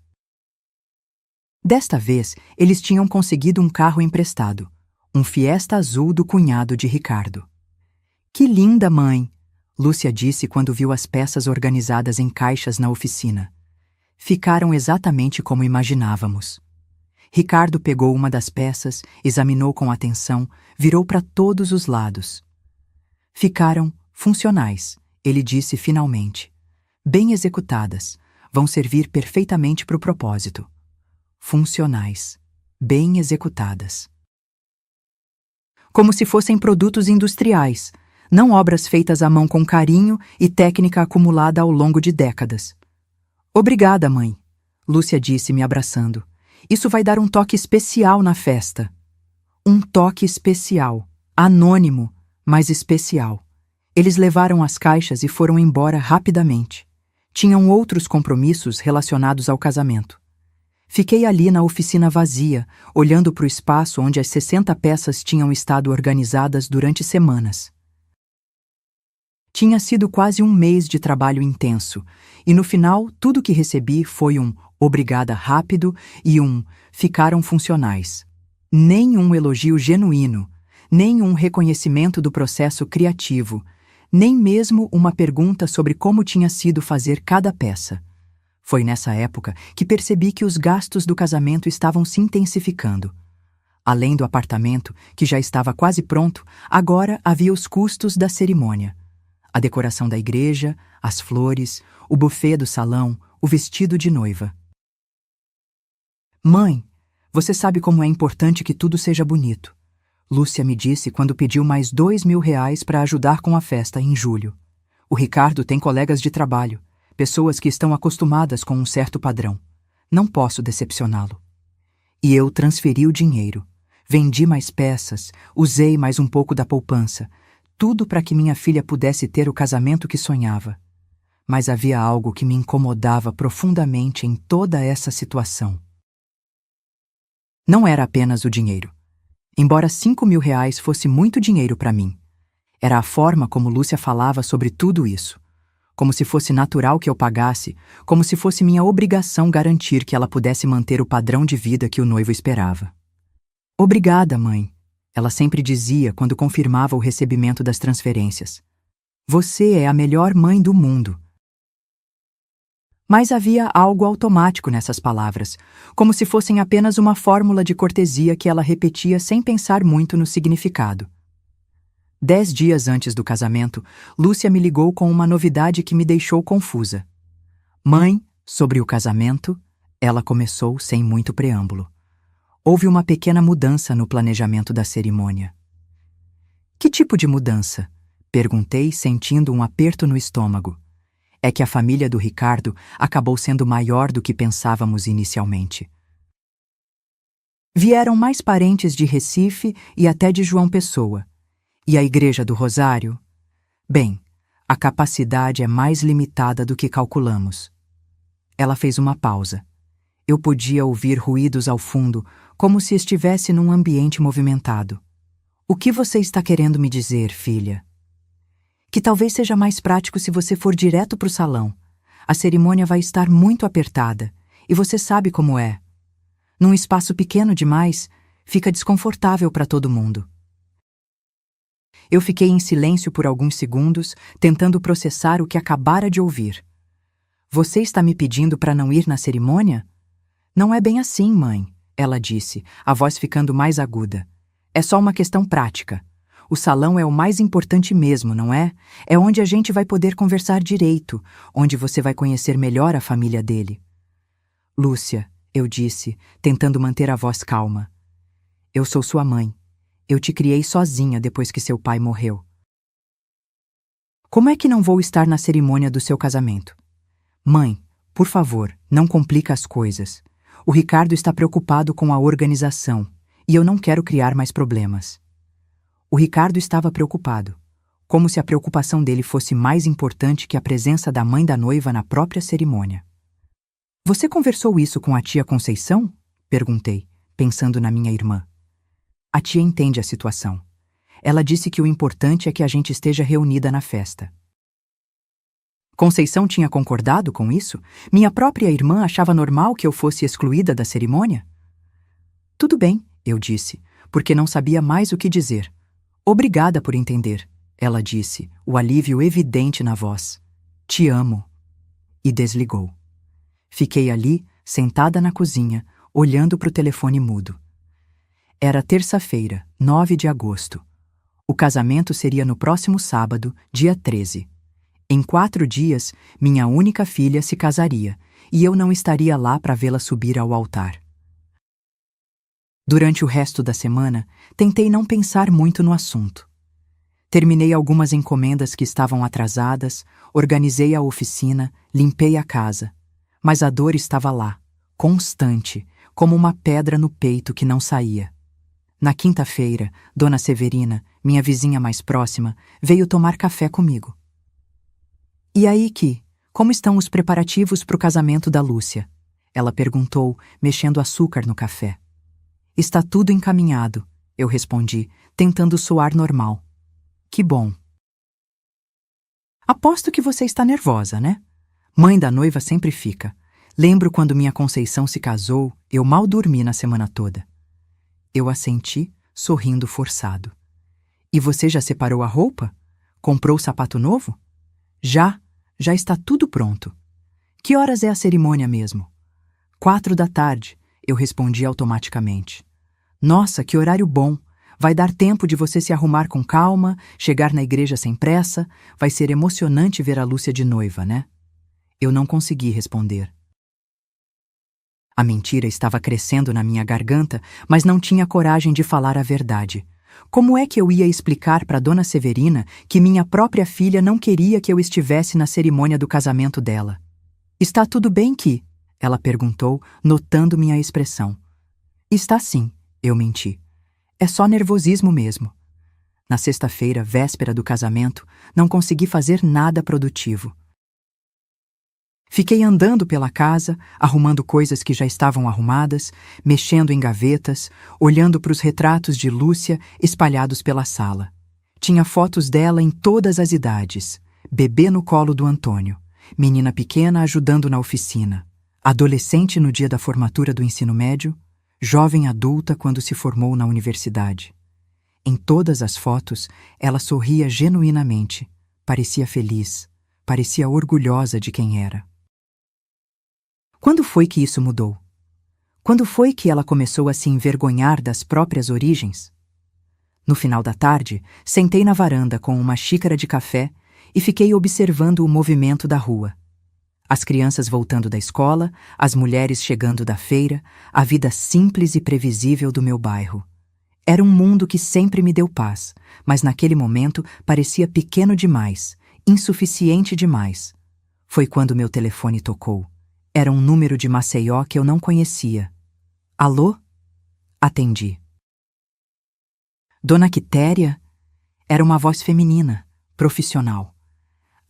Desta vez, eles tinham conseguido um carro emprestado, um Fiesta azul do cunhado de Ricardo. "Que linda, mãe!" Lúcia disse quando viu as peças organizadas em caixas na oficina. "Ficaram exatamente como imaginávamos." Ricardo pegou uma das peças, examinou com atenção, virou para todos os lados. "Ficaram funcionais", ele disse finalmente. "Bem executadas, vão servir perfeitamente para o propósito." Funcionais, bem executadas. Como se fossem produtos industriais, não obras feitas à mão com carinho e técnica acumulada ao longo de décadas. "Obrigada, mãe", Lúcia disse me abraçando. "Isso vai dar um toque especial na festa." Um toque especial, anônimo, mas especial. Eles levaram as caixas e foram embora rapidamente. Tinham outros compromissos relacionados ao casamento. Fiquei ali na oficina vazia, olhando para o espaço onde as 60 peças tinham estado organizadas durante semanas. Tinha sido quase um mês de trabalho intenso, e no final tudo que recebi foi um "obrigada" rápido e um "ficaram funcionais". Nem um elogio genuíno, nem um reconhecimento do processo criativo, nem mesmo uma pergunta sobre como tinha sido fazer cada peça. Foi nessa época que percebi que os gastos do casamento estavam se intensificando. Além do apartamento, que já estava quase pronto, agora havia os custos da cerimônia. A decoração da igreja, as flores, o buffet do salão, o vestido de noiva. "Mãe, você sabe como é importante que tudo seja bonito", Lúcia me disse quando pediu mais R$ 2.000 para ajudar com a festa em julho. "O Ricardo tem colegas de trabalho, pessoas que estão acostumadas com um certo padrão. Não posso decepcioná-lo." E eu transferi o dinheiro. Vendi mais peças, usei mais um pouco da poupança, tudo para que minha filha pudesse ter o casamento que sonhava. Mas havia algo que me incomodava profundamente em toda essa situação. Não era apenas o dinheiro. Embora R$ 5.000 fosse muito dinheiro para mim, era a forma como Lúcia falava sobre tudo isso. Como se fosse natural que eu pagasse, como se fosse minha obrigação garantir que ela pudesse manter o padrão de vida que o noivo esperava. "Obrigada, mãe", ela sempre dizia quando confirmava o recebimento das transferências. "Você é a melhor mãe do mundo." Mas havia algo automático nessas palavras, como se fossem apenas uma fórmula de cortesia que ela repetia sem pensar muito no significado. 10 dias antes do casamento, Lúcia me ligou com uma novidade que me deixou confusa. "Mãe, sobre o casamento", ela começou sem muito preâmbulo. "Houve uma pequena mudança no planejamento da cerimônia." "Que tipo de mudança?" perguntei, sentindo um aperto no estômago. É que a família do Ricardo acabou sendo maior do que pensávamos inicialmente. Vieram mais parentes de Recife e até de João Pessoa. E a Igreja do Rosário? Bem, a capacidade é mais limitada do que calculamos. Ela fez uma pausa. Eu podia ouvir ruídos ao fundo, como se estivesse num ambiente movimentado. "O que você está querendo me dizer, filha?" "Que talvez seja mais prático se você for direto para o salão. A cerimônia vai estar muito apertada, e você sabe como é. Num espaço pequeno demais, fica desconfortável para todo mundo." Eu fiquei em silêncio por alguns segundos, tentando processar o que acabara de ouvir. Você está me pedindo para não ir na cerimônia? Não é bem assim, mãe, ela disse, a voz ficando mais aguda. É só uma questão prática. O salão é o mais importante mesmo, não é? É onde a gente vai poder conversar direito, onde você vai conhecer melhor a família dele. Lúcia, eu disse, tentando manter a voz calma. Eu sou sua mãe. Eu te criei sozinha depois que seu pai morreu. Como é que não vou estar na cerimônia do seu casamento? Mãe, por favor, não complica as coisas. O Ricardo está preocupado com a organização e eu não quero criar mais problemas. O Ricardo estava preocupado, como se a preocupação dele fosse mais importante que a presença da mãe da noiva na própria cerimônia. Você conversou isso com a tia Conceição? Perguntei, pensando na minha irmã. A tia entende a situação. Ela disse que o importante é que a gente esteja reunida na festa. Conceição tinha concordado com isso? Minha própria irmã achava normal que eu fosse excluída da cerimônia? Tudo bem, eu disse, porque não sabia mais o que dizer. Obrigada por entender, ela disse, o alívio evidente na voz. Te amo. E desligou. Fiquei ali, sentada na cozinha, olhando para o telefone mudo. Era terça-feira, 9 de agosto. O casamento seria no próximo sábado, dia 13. Em 4 dias, minha única filha se casaria, e eu não estaria lá para vê-la subir ao altar. Durante o resto da semana, tentei não pensar muito no assunto. Terminei algumas encomendas que estavam atrasadas, organizei a oficina, limpei a casa. Mas a dor estava lá, constante, como uma pedra no peito que não saía. Na quinta-feira, Dona Severina, minha vizinha mais próxima, veio tomar café comigo. E aí, como estão os preparativos para o casamento da Lúcia? Ela perguntou, mexendo açúcar no café. Está tudo encaminhado, eu respondi, tentando soar normal. Que bom. Aposto que você está nervosa, né? Mãe da noiva sempre fica. Lembro quando minha Conceição se casou, eu mal dormi na semana toda. Eu assenti, sorrindo forçado. E você já separou a roupa? Comprou o sapato novo? Já está tudo pronto. Que horas é a cerimônia mesmo? 4 da tarde, eu respondi automaticamente. Nossa, que horário bom! Vai dar tempo de você se arrumar com calma, chegar na igreja sem pressa. Vai ser emocionante ver a Lúcia de noiva, né? Eu não consegui responder. A mentira estava crescendo na minha garganta, mas não tinha coragem de falar a verdade. Como é que eu ia explicar para Dona Severina que minha própria filha não queria que eu estivesse na cerimônia do casamento dela? Está tudo bem que? Ela perguntou, notando minha expressão. Está sim, eu menti. É só nervosismo mesmo. Na sexta-feira, véspera do casamento, não consegui fazer nada produtivo. Fiquei andando pela casa, arrumando coisas que já estavam arrumadas, mexendo em gavetas, olhando para os retratos de Lúcia espalhados pela sala. Tinha fotos dela em todas as idades. Bebê no colo do Antônio, menina pequena ajudando na oficina, adolescente no dia da formatura do ensino médio, jovem adulta quando se formou na universidade. Em todas as fotos, ela sorria genuinamente, parecia feliz, parecia orgulhosa de quem era. Quando foi que isso mudou? Quando foi que ela começou a se envergonhar das próprias origens? No final da tarde, sentei na varanda com uma xícara de café e fiquei observando o movimento da rua. As crianças voltando da escola, as mulheres chegando da feira, a vida simples e previsível do meu bairro. Era um mundo que sempre me deu paz, mas naquele momento parecia pequeno demais, insuficiente demais. Foi quando meu telefone tocou. Era um número de Maceió que eu não conhecia. Alô? Atendi. Dona Quitéria? Era uma voz feminina, profissional.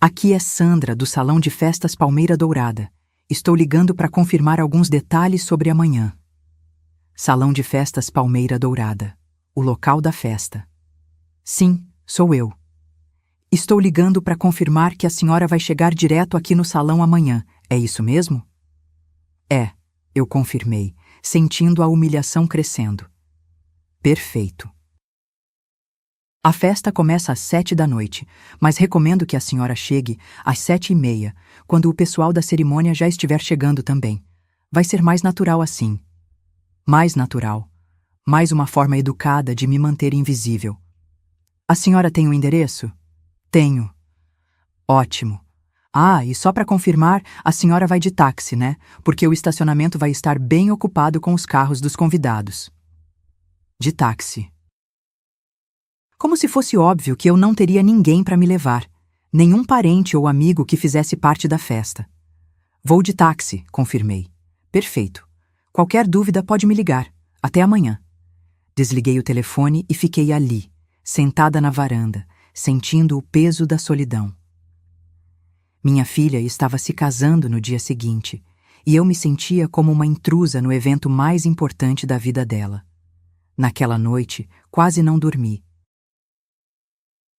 Aqui é Sandra, do Salão de Festas Palmeira Dourada. Estou ligando para confirmar alguns detalhes sobre amanhã. Salão de Festas Palmeira Dourada. O local da festa. Sim, sou eu. Estou ligando para confirmar que a senhora vai chegar direto aqui no salão amanhã. É isso mesmo? É, eu confirmei, sentindo a humilhação crescendo. Perfeito. A festa começa às 7 da noite, mas recomendo que a senhora chegue às 7h30, quando o pessoal da cerimônia já estiver chegando também. Vai ser mais natural assim. Mais natural. Mais uma forma educada de me manter invisível. A senhora tem um endereço? Tenho. Ótimo. Ah, e só para confirmar, a senhora vai de táxi, né? Porque o estacionamento vai estar bem ocupado com os carros dos convidados. De táxi. Como se fosse óbvio que eu não teria ninguém para me levar, nenhum parente ou amigo que fizesse parte da festa. Vou de táxi, confirmei. Perfeito. Qualquer dúvida pode me ligar. Até amanhã. Desliguei o telefone e fiquei ali, sentada na varanda, sentindo o peso da solidão. Minha filha estava se casando no dia seguinte, e eu me sentia como uma intrusa no evento mais importante da vida dela. Naquela noite, quase não dormi.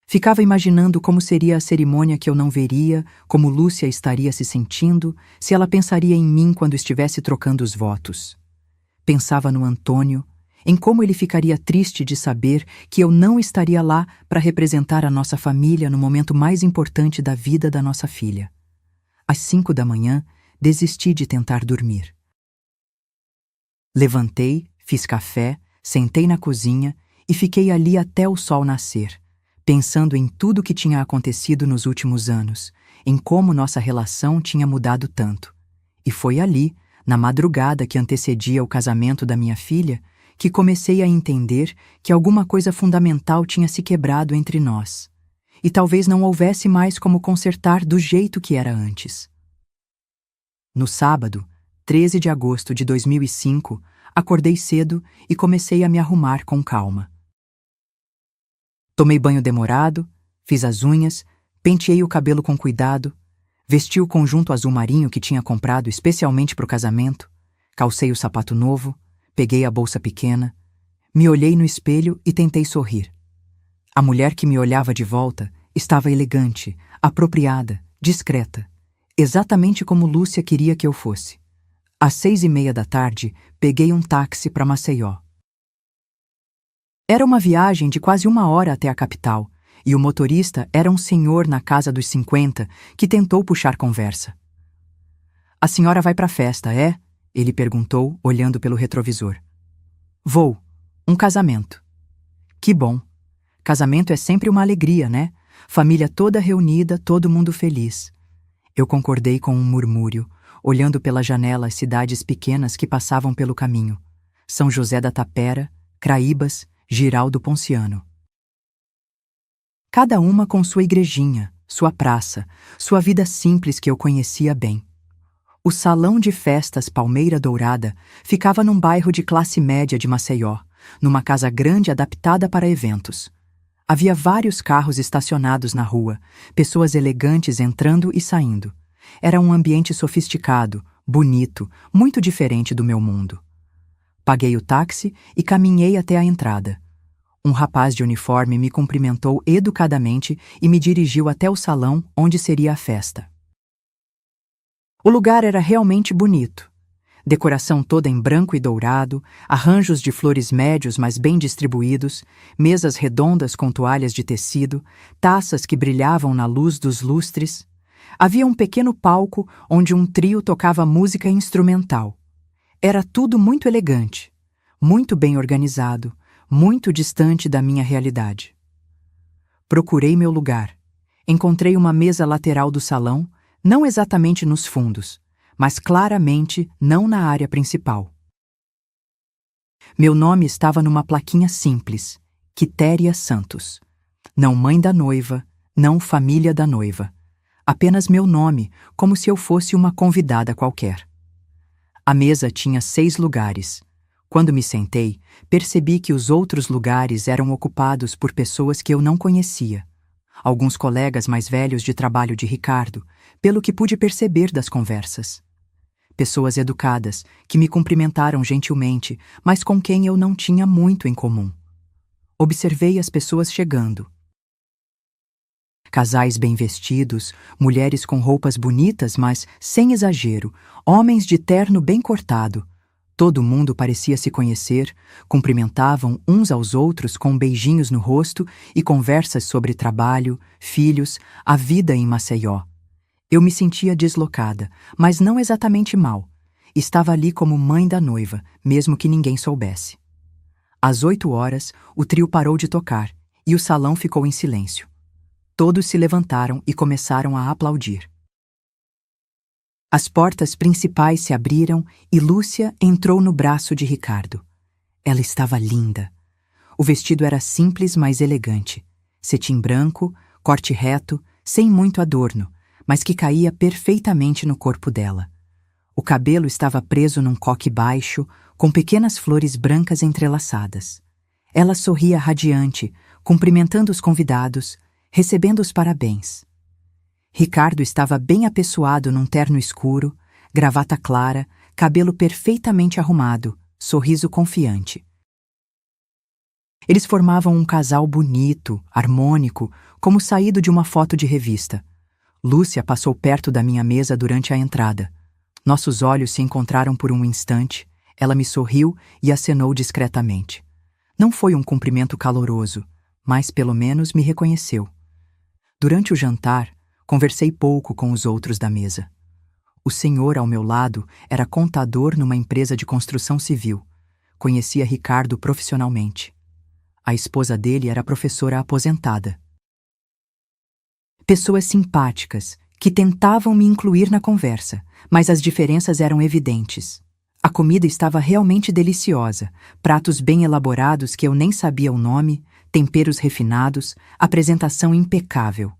Ficava imaginando como seria a cerimônia que eu não veria, como Lúcia estaria se sentindo, se ela pensaria em mim quando estivesse trocando os votos. Pensava no Antônio, em como ele ficaria triste de saber que eu não estaria lá para representar a nossa família no momento mais importante da vida da nossa filha. Às 5 da manhã, desisti de tentar dormir. Levantei, fiz café, sentei na cozinha e fiquei ali até o sol nascer, pensando em tudo que tinha acontecido nos últimos anos, em como nossa relação tinha mudado tanto. E foi ali, na madrugada que antecedia o casamento da minha filha, que comecei a entender que alguma coisa fundamental tinha se quebrado entre nós, e talvez não houvesse mais como consertar do jeito que era antes. No sábado, 13 de agosto de 2005, acordei cedo e comecei a me arrumar com calma. Tomei banho demorado, fiz as unhas, penteei o cabelo com cuidado, vesti o conjunto azul marinho que tinha comprado especialmente para o casamento, calcei o sapato novo, peguei a bolsa pequena, me olhei no espelho e tentei sorrir. A mulher que me olhava de volta estava elegante, apropriada, discreta, exatamente como Lúcia queria que eu fosse. Às 6h30 da tarde, peguei um táxi para Maceió. Era uma viagem de quase 1 hora até a capital, e o motorista era um senhor na casa dos 50 que tentou puxar conversa. A senhora vai para a festa, é? Ele perguntou, olhando pelo retrovisor. Vou. Um casamento. Que bom. Casamento é sempre uma alegria, né? Família toda reunida, todo mundo feliz. Eu concordei com um murmúrio, olhando pela janela as cidades pequenas que passavam pelo caminho. São José da Tapera, Craíbas, Girau do Ponciano. Cada uma com sua igrejinha, sua praça, sua vida simples que eu conhecia bem. O salão de festas Palmeira Dourada ficava num bairro de classe média de Maceió, numa casa grande adaptada para eventos. Havia vários carros estacionados na rua, pessoas elegantes entrando e saindo. Era um ambiente sofisticado, bonito, muito diferente do meu mundo. Paguei o táxi e caminhei até a entrada. Um rapaz de uniforme me cumprimentou educadamente e me dirigiu até o salão onde seria a festa. O lugar era realmente bonito. Decoração toda em branco e dourado, arranjos de flores médios mas bem distribuídos, mesas redondas com toalhas de tecido, taças que brilhavam na luz dos lustres. Havia um pequeno palco onde um trio tocava música instrumental. Era tudo muito elegante, muito bem organizado, muito distante da minha realidade. Procurei meu lugar. Encontrei uma mesa lateral do salão, não exatamente nos fundos, mas claramente não na área principal. Meu nome estava numa plaquinha simples, Quitéria Santos. Não mãe da noiva, não família da noiva. Apenas meu nome, como se eu fosse uma convidada qualquer. A mesa tinha 6 lugares. Quando me sentei, percebi que os outros lugares eram ocupados por pessoas que eu não conhecia. Alguns colegas mais velhos de trabalho de Ricardo, pelo que pude perceber das conversas. Pessoas educadas, que me cumprimentaram gentilmente, mas com quem eu não tinha muito em comum. Observei as pessoas chegando. Casais bem vestidos, mulheres com roupas bonitas, mas sem exagero, homens de terno bem cortado. Todo mundo parecia se conhecer, cumprimentavam uns aos outros com beijinhos no rosto e conversas sobre trabalho, filhos, a vida em Maceió. Eu me sentia deslocada, mas não exatamente mal. Estava ali como mãe da noiva, mesmo que ninguém soubesse. Às 8 horas, o trio parou de tocar e o salão ficou em silêncio. Todos se levantaram e começaram a aplaudir. As portas principais se abriram e Lúcia entrou no braço de Ricardo. Ela estava linda. O vestido era simples, mas elegante. Cetim branco, corte reto, sem muito adorno, mas que caía perfeitamente no corpo dela. O cabelo estava preso num coque baixo, com pequenas flores brancas entrelaçadas. Ela sorria radiante, cumprimentando os convidados, recebendo os parabéns. Ricardo estava bem apessoado num terno escuro, gravata clara, cabelo perfeitamente arrumado, sorriso confiante. Eles formavam um casal bonito, harmônico, como saído de uma foto de revista. Lúcia passou perto da minha mesa durante a entrada. Nossos olhos se encontraram por um instante, ela me sorriu e acenou discretamente. Não foi um cumprimento caloroso, mas pelo menos me reconheceu. Durante o jantar, conversei pouco com os outros da mesa. O senhor ao meu lado era contador numa empresa de construção civil. Conhecia Ricardo profissionalmente. A esposa dele era professora aposentada. Pessoas simpáticas, que tentavam me incluir na conversa, mas as diferenças eram evidentes. A comida estava realmente deliciosa, pratos bem elaborados que eu nem sabia o nome, temperos refinados, apresentação impecável.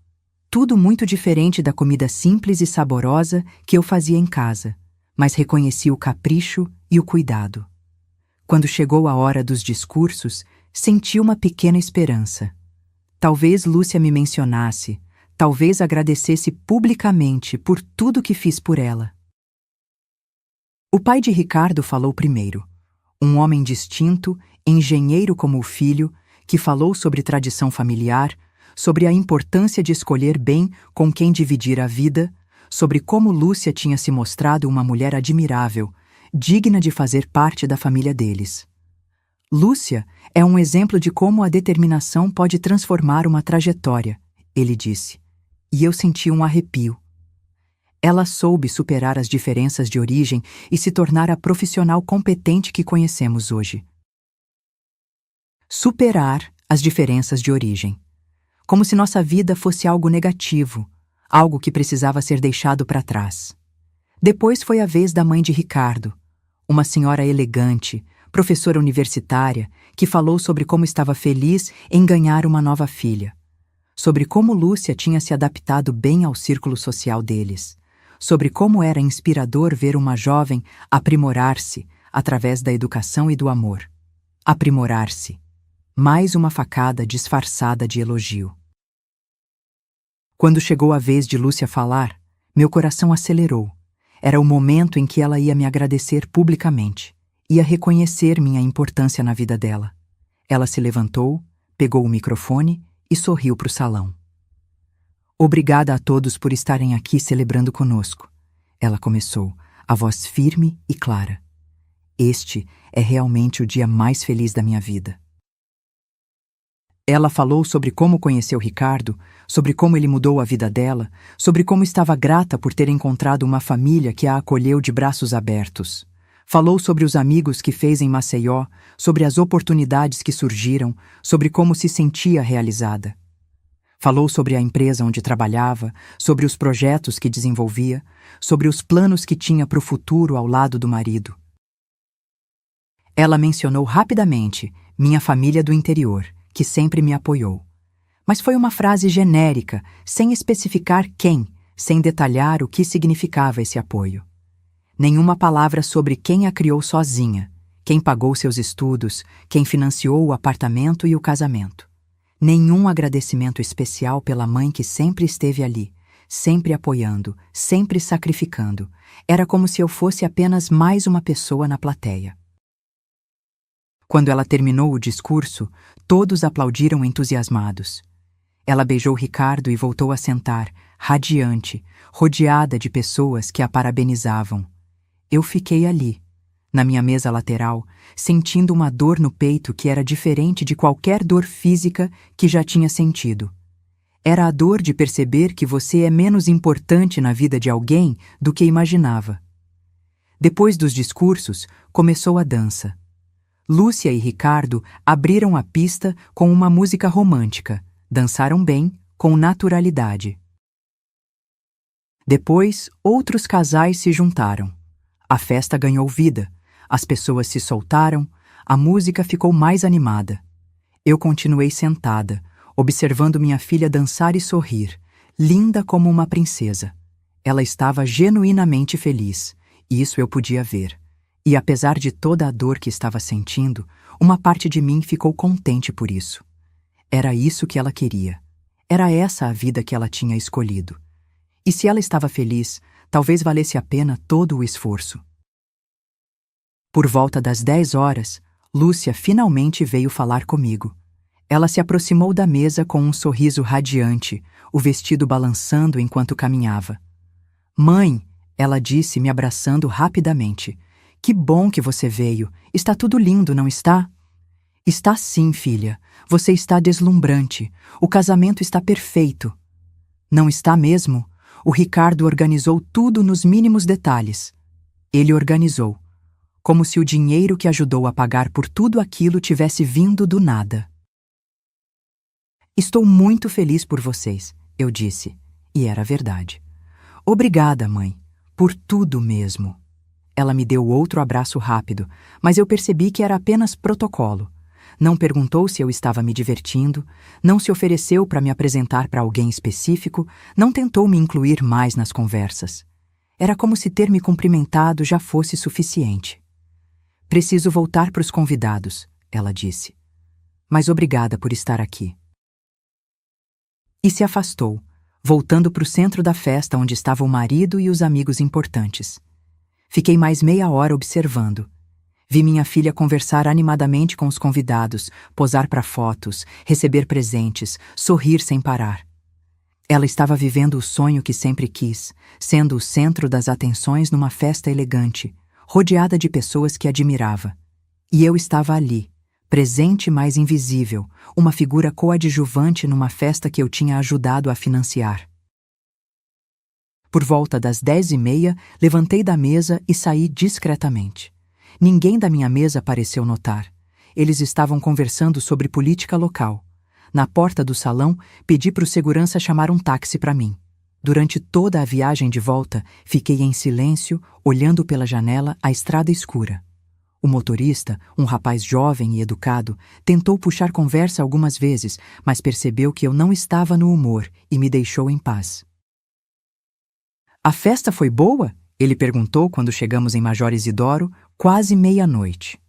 Tudo muito diferente da comida simples e saborosa que eu fazia em casa, mas reconheci o capricho e o cuidado. Quando chegou a hora dos discursos, senti uma pequena esperança. Talvez Lúcia me mencionasse, talvez agradecesse publicamente por tudo que fiz por ela. O pai de Ricardo falou primeiro. Um homem distinto, engenheiro como o filho, que falou sobre tradição familiar, sobre a importância de escolher bem com quem dividir a vida, sobre como Lúcia tinha se mostrado uma mulher admirável, digna de fazer parte da família deles. Lúcia é um exemplo de como a determinação pode transformar uma trajetória, ele disse, e eu senti um arrepio. Ela soube superar as diferenças de origem e se tornar a profissional competente que conhecemos hoje. Superar as diferenças de origem. Como se nossa vida fosse algo negativo, algo que precisava ser deixado para trás. Depois foi a vez da mãe de Ricardo, uma senhora elegante, professora universitária, que falou sobre como estava feliz em ganhar uma nova filha, sobre como Lúcia tinha se adaptado bem ao círculo social deles, sobre como era inspirador ver uma jovem aprimorar-se através da educação e do amor. Aprimorar-se. Mais uma facada disfarçada de elogio. Quando chegou a vez de Lúcia falar, meu coração acelerou. Era o momento em que ela ia me agradecer publicamente, ia reconhecer minha importância na vida dela. Ela se levantou, pegou o microfone e sorriu para o salão. Obrigada a todos por estarem aqui celebrando conosco. Ela começou, a voz firme e clara. Este é realmente o dia mais feliz da minha vida. Ela falou sobre como conheceu Ricardo, sobre como ele mudou a vida dela, sobre como estava grata por ter encontrado uma família que a acolheu de braços abertos. Falou sobre os amigos que fez em Maceió, sobre as oportunidades que surgiram, sobre como se sentia realizada. Falou sobre a empresa onde trabalhava, sobre os projetos que desenvolvia, sobre os planos que tinha para o futuro ao lado do marido. Ela mencionou rapidamente minha família do interior, que sempre me apoiou. Mas foi uma frase genérica, sem especificar quem, sem detalhar o que significava esse apoio. Nenhuma palavra sobre quem a criou sozinha, quem pagou seus estudos, quem financiou o apartamento e o casamento. Nenhum agradecimento especial pela mãe que sempre esteve ali, sempre apoiando, sempre sacrificando. Era como se eu fosse apenas mais uma pessoa na plateia. Quando ela terminou o discurso, todos aplaudiram entusiasmados. Ela beijou Ricardo e voltou a sentar, radiante, rodeada de pessoas que a parabenizavam. Eu fiquei ali, na minha mesa lateral, sentindo uma dor no peito que era diferente de qualquer dor física que já tinha sentido. Era a dor de perceber que você é menos importante na vida de alguém do que imaginava. Depois dos discursos, começou a dança. Lúcia e Ricardo abriram a pista com uma música romântica, dançaram bem, com naturalidade. Depois, outros casais se juntaram. A festa ganhou vida, as pessoas se soltaram, a música ficou mais animada. Eu continuei sentada, observando minha filha dançar e sorrir, linda como uma princesa. Ela estava genuinamente feliz, e isso eu podia ver. E apesar de toda a dor que estava sentindo, uma parte de mim ficou contente por isso. Era isso que ela queria. Era essa a vida que ela tinha escolhido. E se ela estava feliz, talvez valesse a pena todo o esforço. Por volta das 10 horas, Lúcia finalmente veio falar comigo. Ela se aproximou da mesa com um sorriso radiante, o vestido balançando enquanto caminhava. "Mãe", ela disse, me abraçando rapidamente. "Que bom que você veio. Está tudo lindo, não está?" "Está sim, filha. Você está deslumbrante. O casamento está perfeito." "Não está mesmo?" O Ricardo organizou tudo nos mínimos detalhes. Ele organizou, como se o dinheiro que ajudou a pagar por tudo aquilo tivesse vindo do nada. "Estou muito feliz por vocês", eu disse, e era verdade. "Obrigada, mãe, por tudo mesmo." Ela me deu outro abraço rápido, mas eu percebi que era apenas protocolo. Não perguntou se eu estava me divertindo, não se ofereceu para me apresentar para alguém específico, não tentou me incluir mais nas conversas. Era como se ter me cumprimentado já fosse suficiente. "Preciso voltar para os convidados", ela disse. "Mas obrigada por estar aqui." E se afastou, voltando para o centro da festa onde estava o marido e os amigos importantes. Fiquei mais meia hora observando. Vi minha filha conversar animadamente com os convidados, posar para fotos, receber presentes, sorrir sem parar. Ela estava vivendo o sonho que sempre quis, sendo o centro das atenções numa festa elegante, rodeada de pessoas que admirava. E eu estava ali, presente mas invisível, uma figura coadjuvante numa festa que eu tinha ajudado a financiar. Por volta das 10h30, levantei da mesa e saí discretamente. Ninguém da minha mesa pareceu notar. Eles estavam conversando sobre política local. Na porta do salão, pedi para o segurança chamar um táxi para mim. Durante toda a viagem de volta, fiquei em silêncio, olhando pela janela a estrada escura. O motorista, um rapaz jovem e educado, tentou puxar conversa algumas vezes, mas percebeu que eu não estava no humor e me deixou em paz. "A festa foi boa?" ele perguntou quando chegamos em Major Isidoro, quase meia-noite.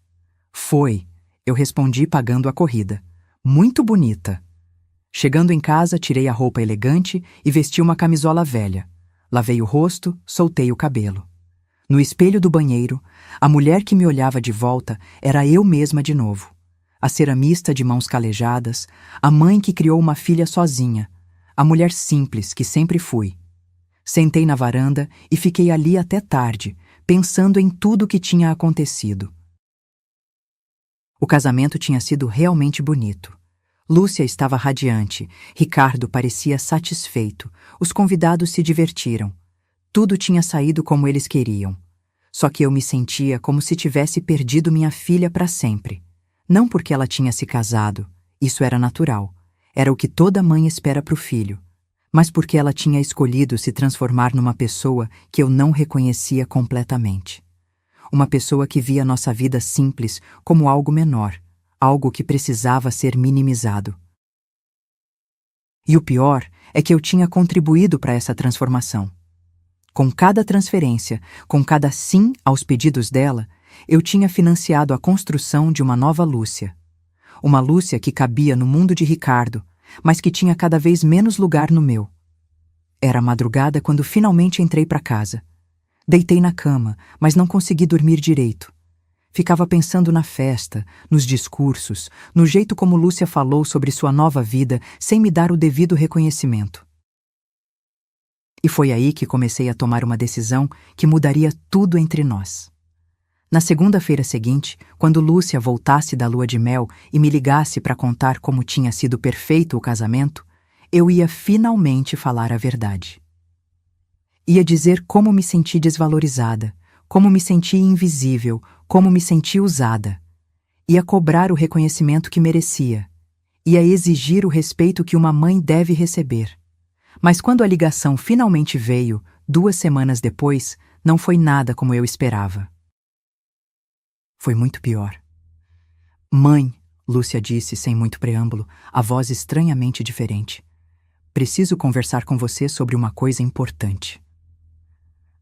"Foi", eu respondi pagando a corrida. "Muito bonita." Chegando em casa, tirei a roupa elegante e vesti uma camisola velha. Lavei o rosto, soltei o cabelo. No espelho do banheiro, a mulher que me olhava de volta era eu mesma de novo. A ceramista de mãos calejadas, a mãe que criou uma filha sozinha, a mulher simples que sempre fui. Sentei na varanda e fiquei ali até tarde, pensando em tudo o que tinha acontecido. O casamento tinha sido realmente bonito. Lúcia estava radiante, Ricardo parecia satisfeito, os convidados se divertiram. Tudo tinha saído como eles queriam. Só que eu me sentia como se tivesse perdido minha filha para sempre. Não porque ela tinha se casado, isso era natural, era o que toda mãe espera para o filho, mas porque ela tinha escolhido se transformar numa pessoa que eu não reconhecia completamente. Uma pessoa que via nossa vida simples como algo menor, algo que precisava ser minimizado. E o pior é que eu tinha contribuído para essa transformação. Com cada transferência, com cada sim aos pedidos dela, eu tinha financiado a construção de uma nova Lúcia. Uma Lúcia que cabia no mundo de Ricardo, mas que tinha cada vez menos lugar no meu. Era madrugada quando finalmente entrei para casa. Deitei na cama, mas não consegui dormir direito. Ficava pensando na festa, nos discursos, no jeito como Lúcia falou sobre sua nova vida sem me dar o devido reconhecimento. E foi aí que comecei a tomar uma decisão que mudaria tudo entre nós. Na segunda-feira seguinte, quando Lúcia voltasse da lua de mel e me ligasse para contar como tinha sido perfeito o casamento, eu ia finalmente falar a verdade. Ia dizer como me senti desvalorizada, como me senti invisível, como me senti usada. Ia cobrar o reconhecimento que merecia. Ia exigir o respeito que uma mãe deve receber. Mas quando a ligação finalmente veio, 2 semanas depois, não foi nada como eu esperava. Foi muito pior. Mãe, Lúcia disse sem muito preâmbulo, a voz estranhamente diferente. Preciso conversar com você sobre uma coisa importante.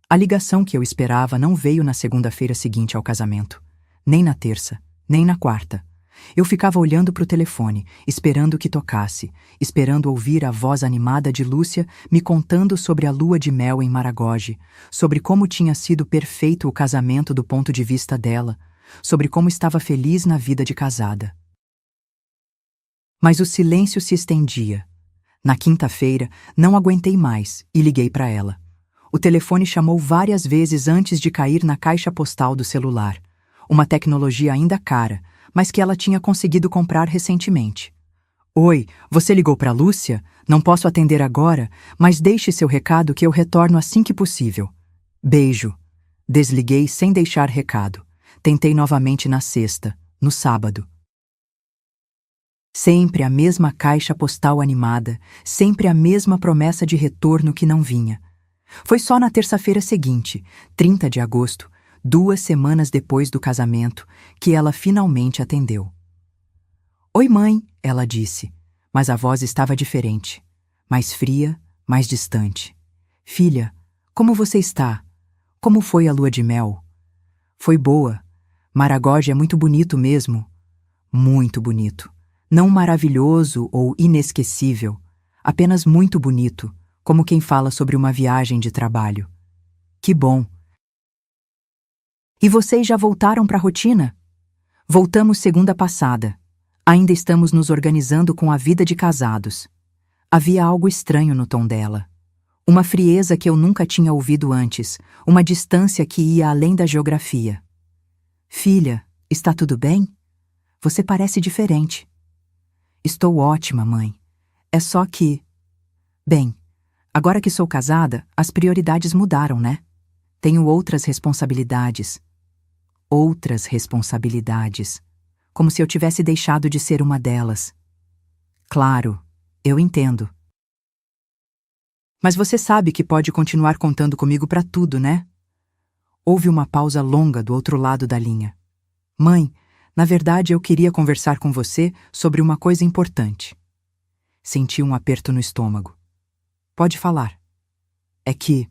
A ligação que eu esperava não veio na segunda-feira seguinte ao casamento, nem na terça, nem na quarta. Eu ficava olhando para o telefone, esperando que tocasse, esperando ouvir a voz animada de Lúcia me contando sobre a lua de mel em Maragogi, sobre como tinha sido perfeito o casamento do ponto de vista dela, sobre como estava feliz na vida de casada. Mas o silêncio se estendia. Na quinta-feira, não aguentei mais e liguei para ela. O telefone chamou várias vezes antes de cair na caixa postal do celular. Uma tecnologia ainda cara, mas que ela tinha conseguido comprar recentemente. Oi, você ligou para Lúcia? Não posso atender agora, mas deixe seu recado que eu retorno assim que possível. Beijo. Desliguei sem deixar recado. Tentei novamente na sexta, no sábado. Sempre a mesma caixa postal animada, sempre a mesma promessa de retorno que não vinha. Foi só na terça-feira seguinte, 30 de agosto, 2 semanas depois do casamento, que ela finalmente atendeu. Oi, mãe, ela disse, mas a voz estava diferente, mais fria, mais distante. Filha, como você está? Como foi a lua de mel? Foi boa. Maragogi é muito bonito mesmo. Muito bonito. Não maravilhoso ou inesquecível, apenas muito bonito, como quem fala sobre uma viagem de trabalho. Que bom! E vocês já voltaram para a rotina? Voltamos segunda passada. Ainda estamos nos organizando com a vida de casados. Havia algo estranho no tom dela. Uma frieza que eu nunca tinha ouvido antes, uma distância que ia além da geografia. Filha, está tudo bem? Você parece diferente. Estou ótima, mãe. É só que... Bem, agora que sou casada, as prioridades mudaram, né? Tenho outras responsabilidades. Outras responsabilidades. Como se eu tivesse deixado de ser uma delas. Claro, eu entendo. Mas você sabe que pode continuar contando comigo para tudo, né? Houve uma pausa longa do outro lado da linha. Mãe, na verdade eu queria conversar com você sobre uma coisa importante. Senti um aperto no estômago. Pode falar. É que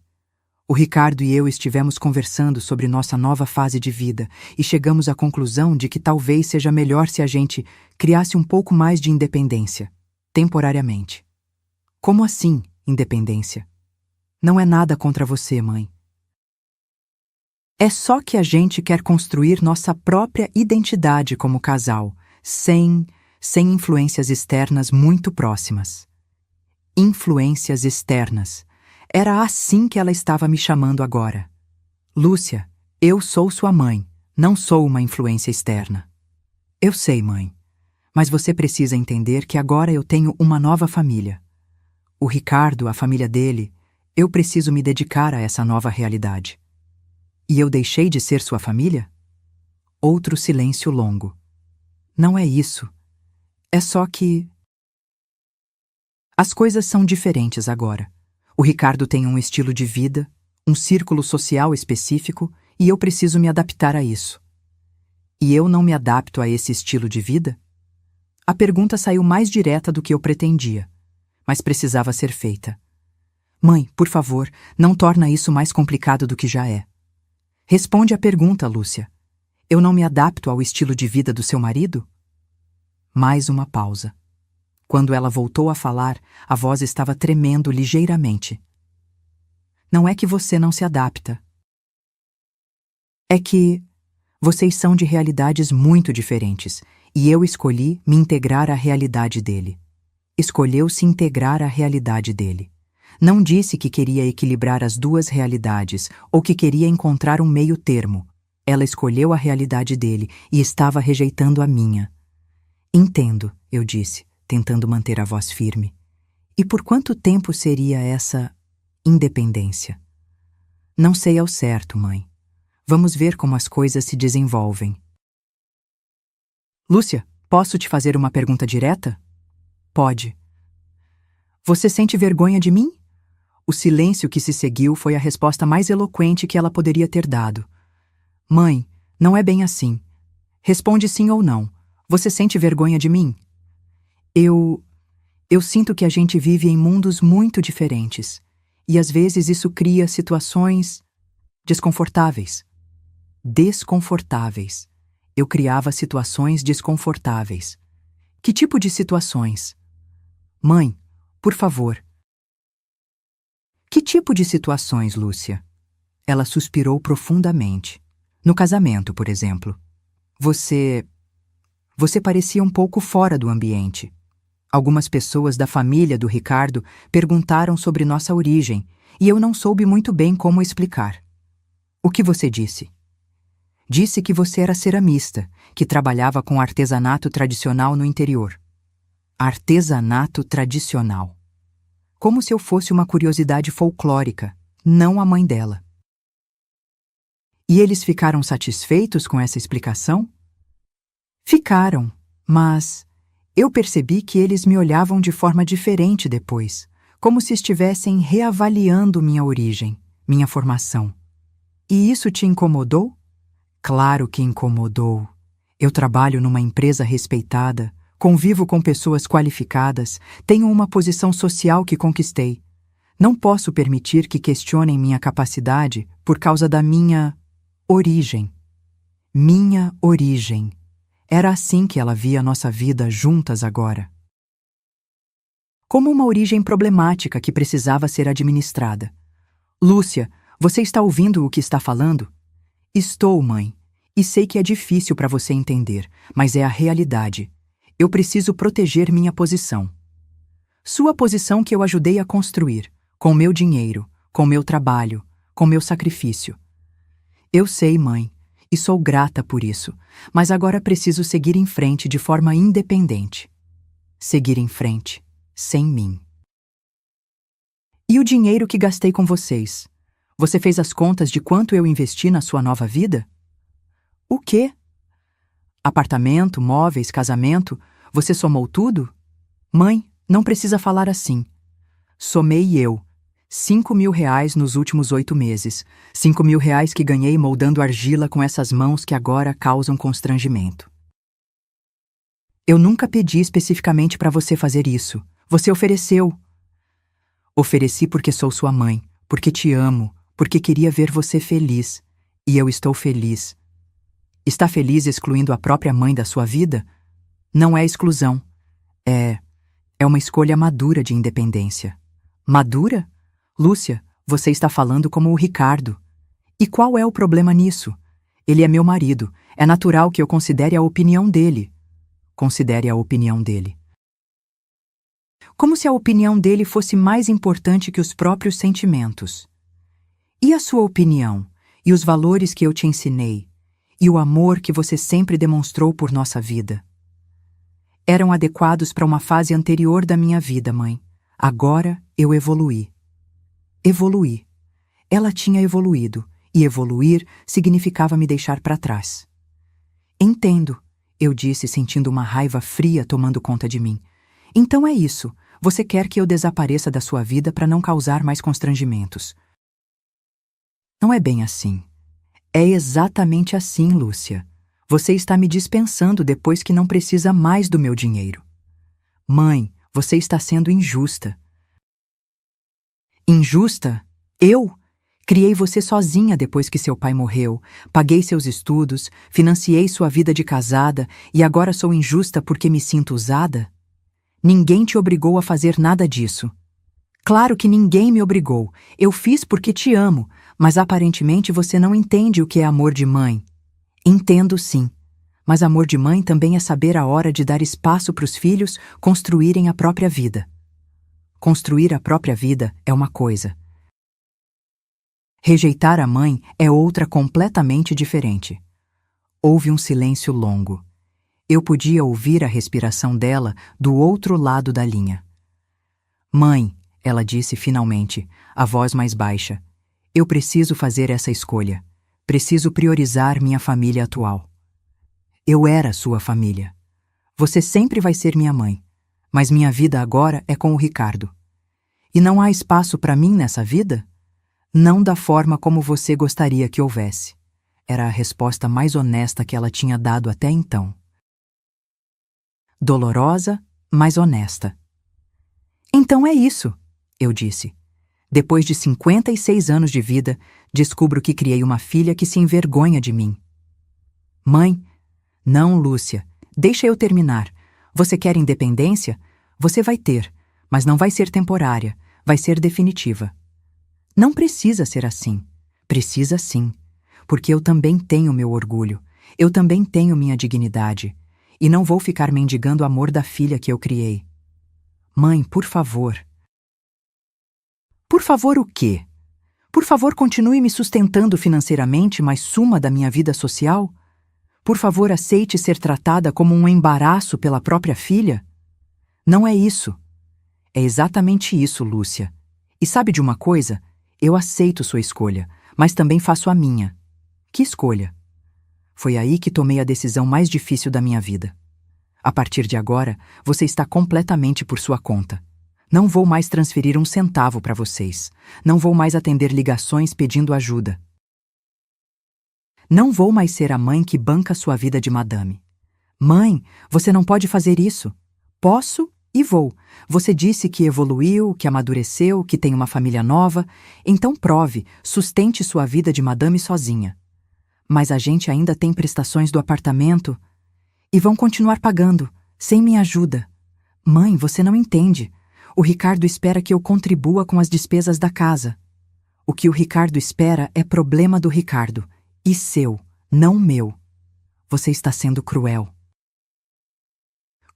o Ricardo e eu estivemos conversando sobre nossa nova fase de vida e chegamos à conclusão de que talvez seja melhor se a gente criasse um pouco mais de independência, temporariamente. Como assim, independência? Não é nada contra você, mãe. É só que a gente quer construir nossa própria identidade como casal, sem influências externas muito próximas. Influências externas. Era assim que ela estava me chamando agora. Lúcia, eu sou sua mãe, não sou uma influência externa. Eu sei, mãe, mas você precisa entender que agora eu tenho uma nova família. O Ricardo, a família dele, eu preciso me dedicar a essa nova realidade. E eu deixei de ser sua família? Outro silêncio longo. Não é isso. É só que... As coisas são diferentes agora. O Ricardo tem um estilo de vida, um círculo social específico, e eu preciso me adaptar a isso. E eu não me adapto a esse estilo de vida? A pergunta saiu mais direta do que eu pretendia, mas precisava ser feita. Mãe, por favor, não torna isso mais complicado do que já é. Responde a pergunta, Lúcia. Eu não me adapto ao estilo de vida do seu marido? Mais uma pausa. Quando ela voltou a falar, a voz estava tremendo ligeiramente. Não é que você não se adapta. É que vocês são de realidades muito diferentes e eu escolhi me integrar à realidade dele. Escolheu se integrar à realidade dele. Não disse que queria equilibrar as duas realidades ou que queria encontrar um meio termo. Ela escolheu a realidade dele e estava rejeitando a minha. Entendo, eu disse, tentando manter a voz firme. E por quanto tempo seria essa independência? Não sei ao certo, mãe. Vamos ver como as coisas se desenvolvem. Lúcia, posso te fazer uma pergunta direta? Pode. Você sente vergonha de mim? O silêncio que se seguiu foi a resposta mais eloquente que ela poderia ter dado. Mãe, não é bem assim. Responde sim ou não. Você sente vergonha de mim? Eu sinto que a gente vive em mundos muito diferentes. E às vezes isso cria situações desconfortáveis. Desconfortáveis. Eu criava situações desconfortáveis. Que tipo de situações? Mãe, por favor. Que tipo de situações, Lúcia? Ela suspirou profundamente. No casamento, por exemplo. Você parecia um pouco fora do ambiente. Algumas pessoas da família do Ricardo perguntaram sobre nossa origem e eu não soube muito bem como explicar. O que você disse? Disse que você era ceramista, que trabalhava com artesanato tradicional no interior. Artesanato tradicional. Como se eu fosse uma curiosidade folclórica, não a mãe dela. E eles ficaram satisfeitos com essa explicação? Ficaram, mas eu percebi que eles me olhavam de forma diferente depois, como se estivessem reavaliando minha origem, minha formação. E isso te incomodou? Claro que incomodou. Eu trabalho numa empresa respeitada, convivo com pessoas qualificadas, tenho uma posição social que conquistei. Não posso permitir que questionem minha capacidade por causa da minha origem. Minha origem. Era assim que ela via nossa vida juntas agora. Como uma origem problemática que precisava ser administrada. Lúcia, você está ouvindo o que está falando? Estou, mãe. E sei que é difícil para você entender, mas é a realidade. Eu preciso proteger minha posição. Sua posição que eu ajudei a construir, com meu dinheiro, com meu trabalho, com meu sacrifício. Eu sei, mãe, e sou grata por isso, mas agora preciso seguir em frente de forma independente. Seguir em frente, sem mim. E o dinheiro que gastei com vocês? Você fez as contas de quanto eu investi na sua nova vida? O quê? Apartamento, móveis, casamento, você somou tudo? Mãe, não precisa falar assim. Somei eu. 5.000 reais nos últimos 8 meses. 5.000 reais que ganhei moldando argila com essas mãos que agora causam constrangimento. Eu nunca pedi especificamente para você fazer isso. Você ofereceu. Ofereci porque sou sua mãe, porque te amo, porque queria ver você feliz. E eu estou feliz. Está feliz excluindo a própria mãe da sua vida? Não é exclusão. É uma escolha madura de independência. Madura? Lúcia, você está falando como o Ricardo. E qual é o problema nisso? Ele é meu marido. É natural que eu considere a opinião dele. Considere a opinião dele. Como se a opinião dele fosse mais importante que os próprios sentimentos. E a sua opinião? E os valores que eu te ensinei? E o amor que você sempre demonstrou por nossa vida? Eram adequados para uma fase anterior da minha vida, mãe. Agora eu evoluí. Evoluí. Ela tinha evoluído, e evoluir significava me deixar para trás. Entendo, eu disse, sentindo uma raiva fria tomando conta de mim. Então é isso. Você quer que eu desapareça da sua vida para não causar mais constrangimentos. Não é bem assim. É exatamente assim, Lúcia. Você está me dispensando depois que não precisa mais do meu dinheiro. Mãe, você está sendo injusta. Injusta? Eu? Criei você sozinha depois que seu pai morreu, paguei seus estudos, financiei sua vida de casada e agora sou injusta porque me sinto usada? Ninguém te obrigou a fazer nada disso. Claro que ninguém me obrigou. Eu fiz porque te amo, mas aparentemente você não entende o que é amor de mãe. Entendo sim, mas amor de mãe também é saber a hora de dar espaço para os filhos construírem a própria vida. Construir a própria vida é uma coisa. Rejeitar a mãe é outra completamente diferente. Houve um silêncio longo. Eu podia ouvir a respiração dela do outro lado da linha. Mãe, ela disse finalmente, a voz mais baixa, eu preciso fazer essa escolha. Preciso priorizar minha família atual. Eu era sua família. Você sempre vai ser minha mãe, mas minha vida agora é com o Ricardo. E não há espaço para mim nessa vida? Não da forma como você gostaria que houvesse. Era a resposta mais honesta que ela tinha dado até então. Dolorosa, mas honesta. Então é isso, eu disse. Depois de 56 anos de vida, descubro que criei uma filha que se envergonha de mim. Mãe, não, Lúcia, deixa eu terminar. Você quer independência? Você vai ter, mas não vai ser temporária, vai ser definitiva. Não precisa ser assim. Precisa sim, porque eu também tenho meu orgulho, eu também tenho minha dignidade, e não vou ficar mendigando o amor da filha que eu criei. Mãe, por favor. Por favor o quê? Por favor, continue me sustentando financeiramente, mas suma da minha vida social? Por favor, aceite ser tratada como um embaraço pela própria filha? Não é isso. É exatamente isso, Lúcia. E sabe de uma coisa? Eu aceito sua escolha, mas também faço a minha. Que escolha? Foi aí que tomei a decisão mais difícil da minha vida. A partir de agora, você está completamente por sua conta. Não vou mais transferir um centavo para vocês. Não vou mais atender ligações pedindo ajuda. Não vou mais ser a mãe que banca sua vida de madame. Mãe, você não pode fazer isso. Posso e vou. Você disse que evoluiu, que amadureceu, que tem uma família nova. Então prove, sustente sua vida de madame sozinha. Mas a gente ainda tem prestações do apartamento e vão continuar pagando, sem minha ajuda. Mãe, você não entende. O Ricardo espera que eu contribua com as despesas da casa. O que o Ricardo espera é problema do Ricardo, e seu, não meu. Você está sendo cruel.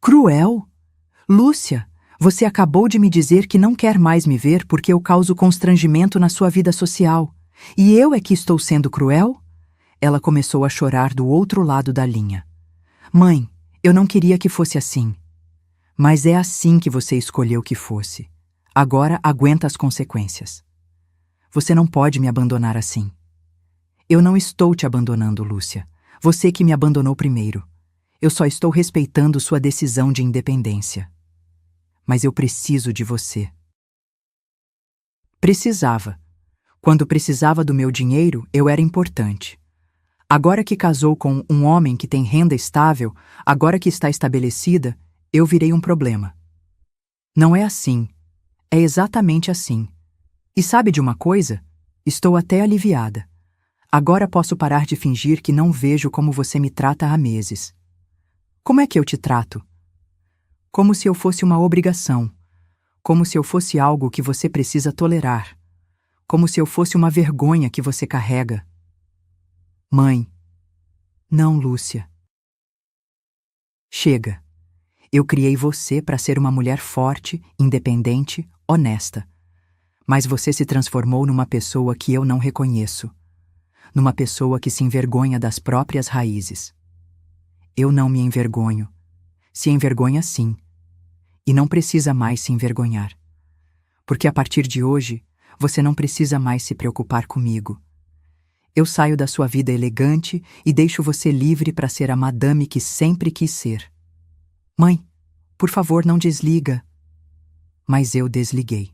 Cruel? Lúcia, você acabou de me dizer que não quer mais me ver porque eu causo constrangimento na sua vida social. E eu é que estou sendo cruel? Ela começou a chorar do outro lado da linha. Mãe, eu não queria que fosse assim. Mas é assim que você escolheu que fosse. Agora aguenta as consequências. Você não pode me abandonar assim. Eu não estou te abandonando, Lúcia. Você que me abandonou primeiro. Eu só estou respeitando sua decisão de independência. Mas eu preciso de você. Precisava. Quando precisava do meu dinheiro, eu era importante. Agora que casou com um homem que tem renda estável, agora que está estabelecida, eu virei um problema. Não é assim. É exatamente assim. E sabe de uma coisa? Estou até aliviada. Agora posso parar de fingir que não vejo como você me trata há meses. Como é que eu te trato? Como se eu fosse uma obrigação. Como se eu fosse algo que você precisa tolerar. Como se eu fosse uma vergonha que você carrega. Mãe. Não, Lúcia. Chega. Eu criei você para ser uma mulher forte, independente, honesta. Mas você se transformou numa pessoa que eu não reconheço. Numa pessoa que se envergonha das próprias raízes. Eu não me envergonho. Se envergonha sim. E não precisa mais se envergonhar. Porque a partir de hoje, você não precisa mais se preocupar comigo. Eu saio da sua vida elegante e deixo você livre para ser a madame que sempre quis ser. Mãe, por favor, não desliga. Mas eu desliguei.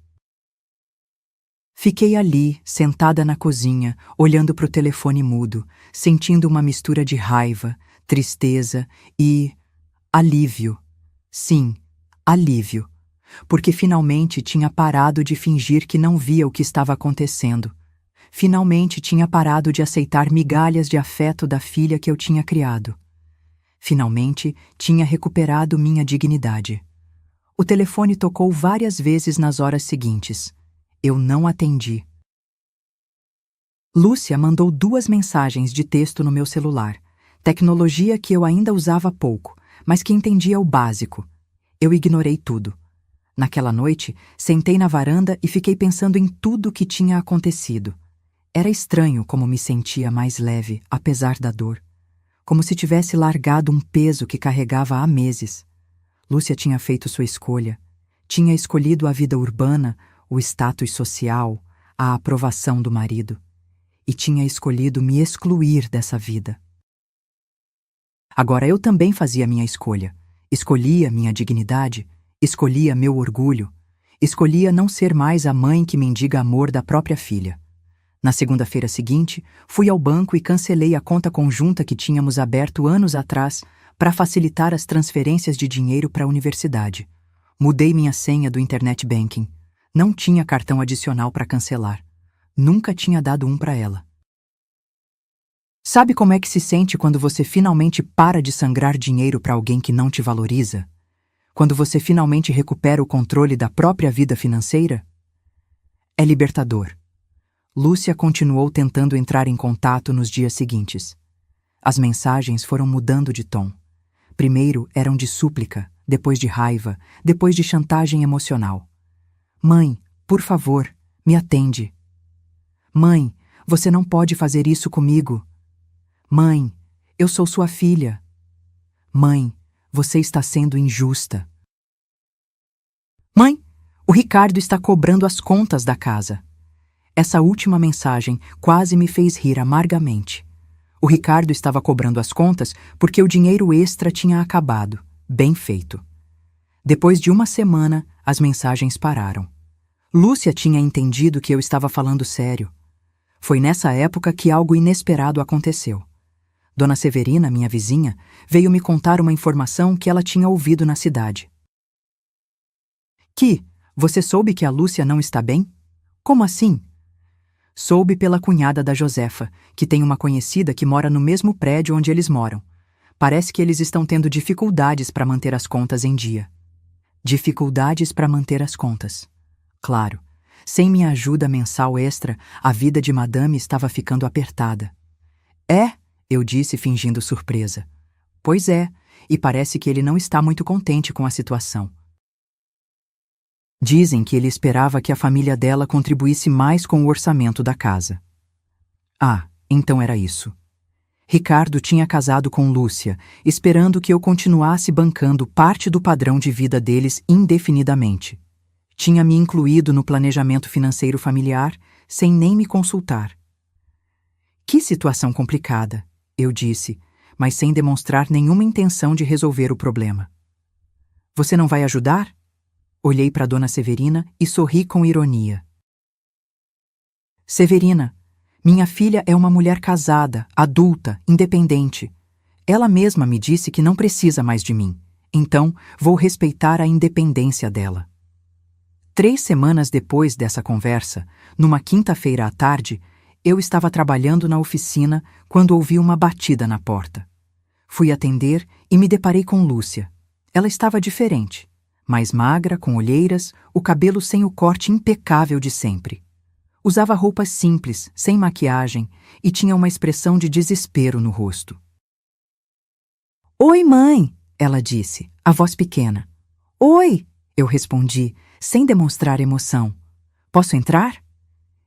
Fiquei ali, sentada na cozinha, olhando para o telefone mudo, sentindo uma mistura de raiva, tristeza e alívio. Sim, alívio. Porque finalmente tinha parado de fingir que não via o que estava acontecendo. Finalmente tinha parado de aceitar migalhas de afeto da filha que eu tinha criado. Finalmente tinha recuperado minha dignidade. O telefone tocou várias vezes nas horas seguintes. Eu não atendi. Lúcia mandou 2 mensagens de texto no meu celular, tecnologia que eu ainda usava pouco, mas que entendia o básico. Eu ignorei tudo. Naquela noite, sentei na varanda e fiquei pensando em tudo o que tinha acontecido. Era estranho como me sentia mais leve, apesar da dor. Como se tivesse largado um peso que carregava há meses. Lúcia tinha feito sua escolha. Tinha escolhido a vida urbana, o status social, a aprovação do marido. E tinha escolhido me excluir dessa vida. Agora eu também fazia minha escolha. Escolhia minha dignidade, escolhia meu orgulho, escolhia não ser mais a mãe que mendiga amor da própria filha. Na segunda-feira seguinte, fui ao banco e cancelei a conta conjunta que tínhamos aberto anos atrás para facilitar as transferências de dinheiro para a universidade. Mudei minha senha do internet banking. Não tinha cartão adicional para cancelar. Nunca tinha dado um para ela. Sabe como é que se sente quando você finalmente para de sangrar dinheiro para alguém que não te valoriza? Quando você finalmente recupera o controle da própria vida financeira? É libertador. Lúcia continuou tentando entrar em contato nos dias seguintes. As mensagens foram mudando de tom. Primeiro eram de súplica, depois de raiva, depois de chantagem emocional. Mãe, por favor, me atende. Mãe, você não pode fazer isso comigo. Mãe, eu sou sua filha. Mãe, você está sendo injusta. Mãe, o Ricardo está cobrando as contas da casa. Essa última mensagem quase me fez rir amargamente. O Ricardo estava cobrando as contas porque o dinheiro extra tinha acabado. Bem feito. Depois de uma semana, as mensagens pararam. Lúcia tinha entendido que eu estava falando sério. Foi nessa época que algo inesperado aconteceu. Dona Severina, minha vizinha, veio me contar uma informação que ela tinha ouvido na cidade. Você soube que a Lúcia não está bem? Como assim? Soube pela cunhada da Josefa, que tem uma conhecida que mora no mesmo prédio onde eles moram. Parece que eles estão tendo dificuldades para manter as contas em dia. Dificuldades para manter as contas. Claro, sem minha ajuda mensal extra, a vida de Madame estava ficando apertada. É, eu disse fingindo surpresa. Pois é, e parece que ele não está muito contente com a situação. Dizem que ele esperava que a família dela contribuísse mais com o orçamento da casa. Ah, então era isso. Ricardo tinha casado com Lúcia, esperando que eu continuasse bancando parte do padrão de vida deles indefinidamente. Tinha me incluído no planejamento financeiro familiar sem nem me consultar. Que situação complicada, eu disse, mas sem demonstrar nenhuma intenção de resolver o problema. Você não vai ajudar? Olhei para Dona Severina e sorri com ironia. Severina, minha filha é uma mulher casada, adulta, independente. Ela mesma me disse que não precisa mais de mim, então vou respeitar a independência dela. 3 semanas depois dessa conversa, numa quinta-feira à tarde, eu estava trabalhando na oficina quando ouvi uma batida na porta. Fui atender e me deparei com Lúcia. Ela estava diferente. Mais magra, com olheiras, o cabelo sem o corte impecável de sempre. Usava roupas simples, sem maquiagem, e tinha uma expressão de desespero no rosto. Oi, mãe, ela disse, a voz pequena. Oi, eu respondi, sem demonstrar emoção. Posso entrar?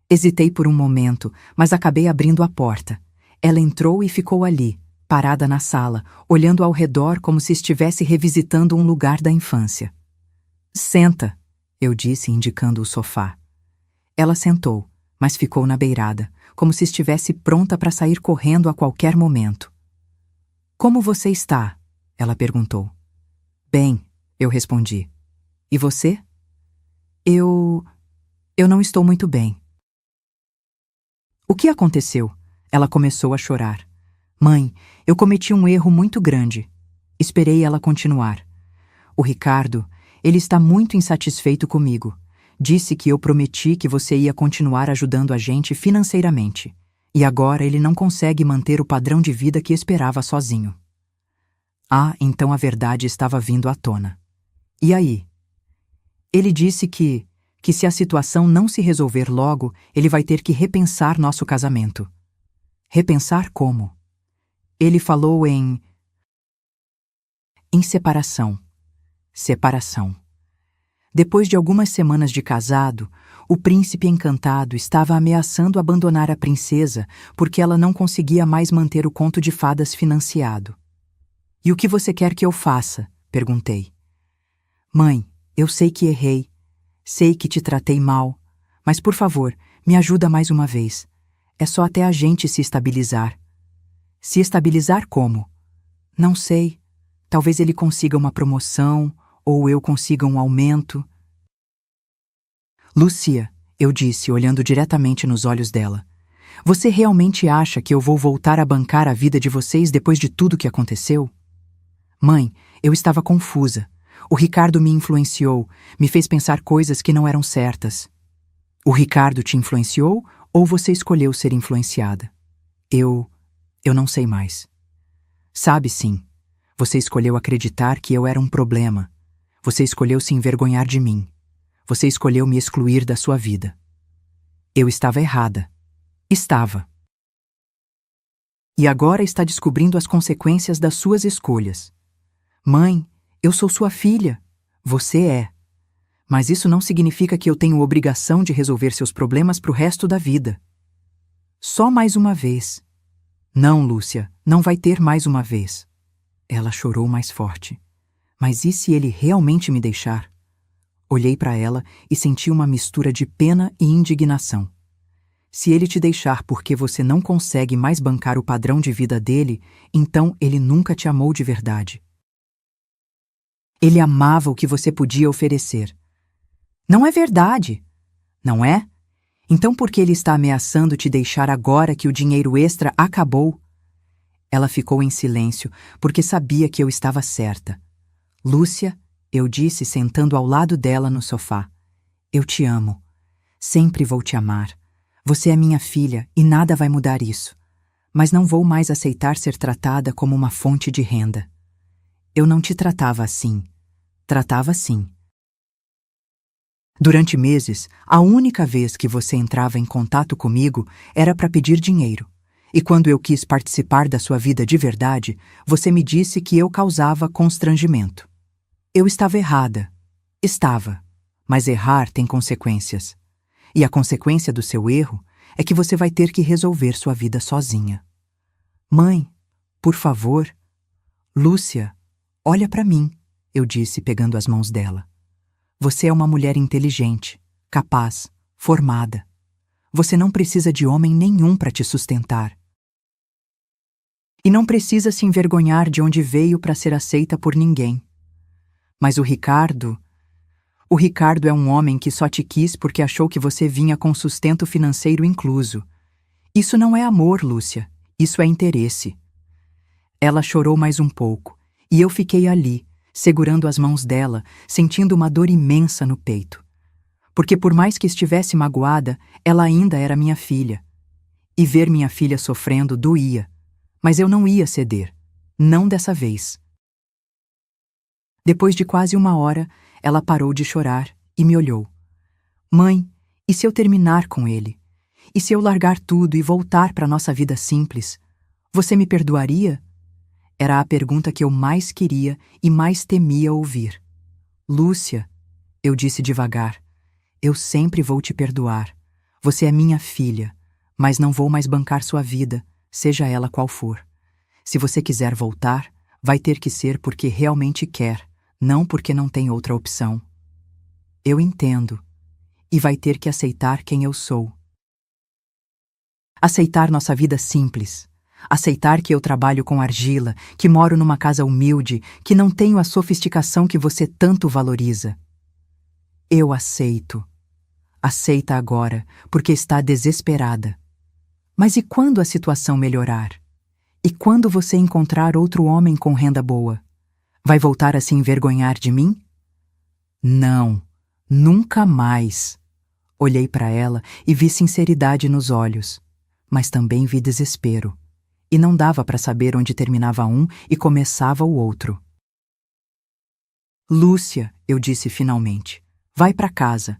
Hesitei por um momento, mas acabei abrindo a porta. Ela entrou e ficou ali, parada na sala, olhando ao redor como se estivesse revisitando um lugar da infância. Senta, eu disse, indicando o sofá. Ela sentou, mas ficou na beirada, como se estivesse pronta para sair correndo a qualquer momento. Como você está? Ela perguntou. Bem, eu respondi. E você? Eu não estou muito bem. O que aconteceu? Ela começou a chorar. Mãe, eu cometi um erro muito grande. Esperei ela continuar. O Ricardo, ele está muito insatisfeito comigo. Disse que eu prometi que você ia continuar ajudando a gente financeiramente. E agora ele não consegue manter o padrão de vida que esperava sozinho. Ah, então a verdade estava vindo à tona. E aí? Ele disse que se a situação não se resolver logo, ele vai ter que repensar nosso casamento. Repensar como? Ele falou em separação. Separação. Depois de algumas semanas de casado, O príncipe encantado estava ameaçando abandonar a princesa porque ela não conseguia mais manter o conto de fadas financiado. E o que você quer que eu faça? Perguntei. Mãe, eu sei que errei. Sei que te tratei mal. Mas, por favor, me ajuda mais uma vez. É só até a gente se estabilizar. Se estabilizar como? Não sei. Talvez ele consiga uma promoção, ou eu consiga um aumento. Lúcia, eu disse, olhando diretamente nos olhos dela, você realmente acha que eu vou voltar a bancar a vida de vocês depois de tudo que aconteceu? Mãe, eu estava confusa. O Ricardo me influenciou, me fez pensar coisas que não eram certas. O Ricardo te influenciou ou você escolheu ser influenciada? Eu não sei mais. Sabe sim. Você escolheu acreditar que eu era um problema. Você escolheu se envergonhar de mim. Você escolheu me excluir da sua vida. Eu estava errada. Estava. E agora está descobrindo as consequências das suas escolhas. Mãe, eu sou sua filha. Você é. Mas isso não significa que eu tenho obrigação de resolver seus problemas pro resto da vida. Só mais uma vez. Não, Lúcia, não vai ter mais uma vez. Ela chorou mais forte. Mas e se ele realmente me deixar? Olhei para ela e senti uma mistura de pena e indignação. Se ele te deixar porque você não consegue mais bancar o padrão de vida dele, então ele nunca te amou de verdade. Ele amava o que você podia oferecer. Não é verdade, não é? Então por que ele está ameaçando te deixar agora que o dinheiro extra acabou? Ela ficou em silêncio, porque sabia que eu estava certa. Lúcia, eu disse sentando ao lado dela no sofá. Eu te amo. Sempre vou te amar. Você é minha filha e nada vai mudar isso. Mas não vou mais aceitar ser tratada como uma fonte de renda. Eu não te tratava assim. Tratava assim. Durante meses, a única vez que você entrava em contato comigo era para pedir dinheiro. E quando eu quis participar da sua vida de verdade, você me disse que eu causava constrangimento. Eu estava errada. Estava. Mas errar tem consequências. E a consequência do seu erro é que você vai ter que resolver sua vida sozinha. Mãe, por favor. Lúcia, olha para mim, eu disse pegando as mãos dela. Você é uma mulher inteligente, capaz, formada. Você não precisa de homem nenhum para te sustentar. E não precisa se envergonhar de onde veio para ser aceita por ninguém. Mas o Ricardo é um homem que só te quis porque achou que você vinha com sustento financeiro incluso. Isso não é amor, Lúcia. Isso é interesse. Ela chorou mais um pouco, e eu fiquei ali, segurando as mãos dela, sentindo uma dor imensa no peito. Porque por mais que estivesse magoada, ela ainda era minha filha. E ver minha filha sofrendo doía. Mas eu não ia ceder. Não dessa vez. Depois de quase uma hora, ela parou de chorar e me olhou. Mãe, e se eu terminar com ele? E se eu largar tudo e voltar para nossa vida simples? Você me perdoaria? Era a pergunta que eu mais queria e mais temia ouvir. Lúcia, eu disse devagar, eu sempre vou te perdoar. Você é minha filha, mas não vou mais bancar sua vida, seja ela qual for. Se você quiser voltar, vai ter que ser porque realmente quer. Não porque não tem outra opção. Eu entendo. E vai ter que aceitar quem eu sou. Aceitar nossa vida simples. Aceitar que eu trabalho com argila, que moro numa casa humilde, que não tenho a sofisticação que você tanto valoriza. Eu aceito. Aceita agora, porque está desesperada. Mas e quando a situação melhorar? E quando você encontrar outro homem com renda boa? Vai voltar a se envergonhar de mim? Não, nunca mais. Olhei para ela e vi sinceridade nos olhos, mas também vi desespero. E não dava para saber onde terminava um e começava o outro. Lúcia, eu disse finalmente, vai para casa.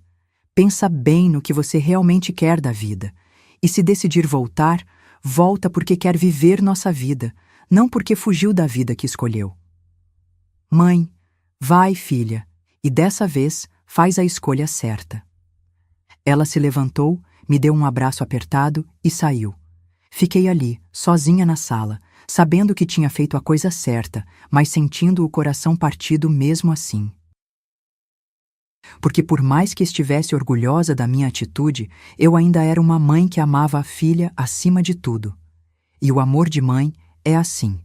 Pensa bem no que você realmente quer da vida. E se decidir voltar, volta porque quer viver nossa vida, não porque fugiu da vida que escolheu. Mãe, vai, filha, e dessa vez faz a escolha certa. Ela se levantou, me deu um abraço apertado e saiu. Fiquei ali, sozinha na sala, sabendo que tinha feito a coisa certa, mas sentindo o coração partido mesmo assim. Porque por mais que estivesse orgulhosa da minha atitude, eu ainda era uma mãe que amava a filha acima de tudo. E o amor de mãe é assim.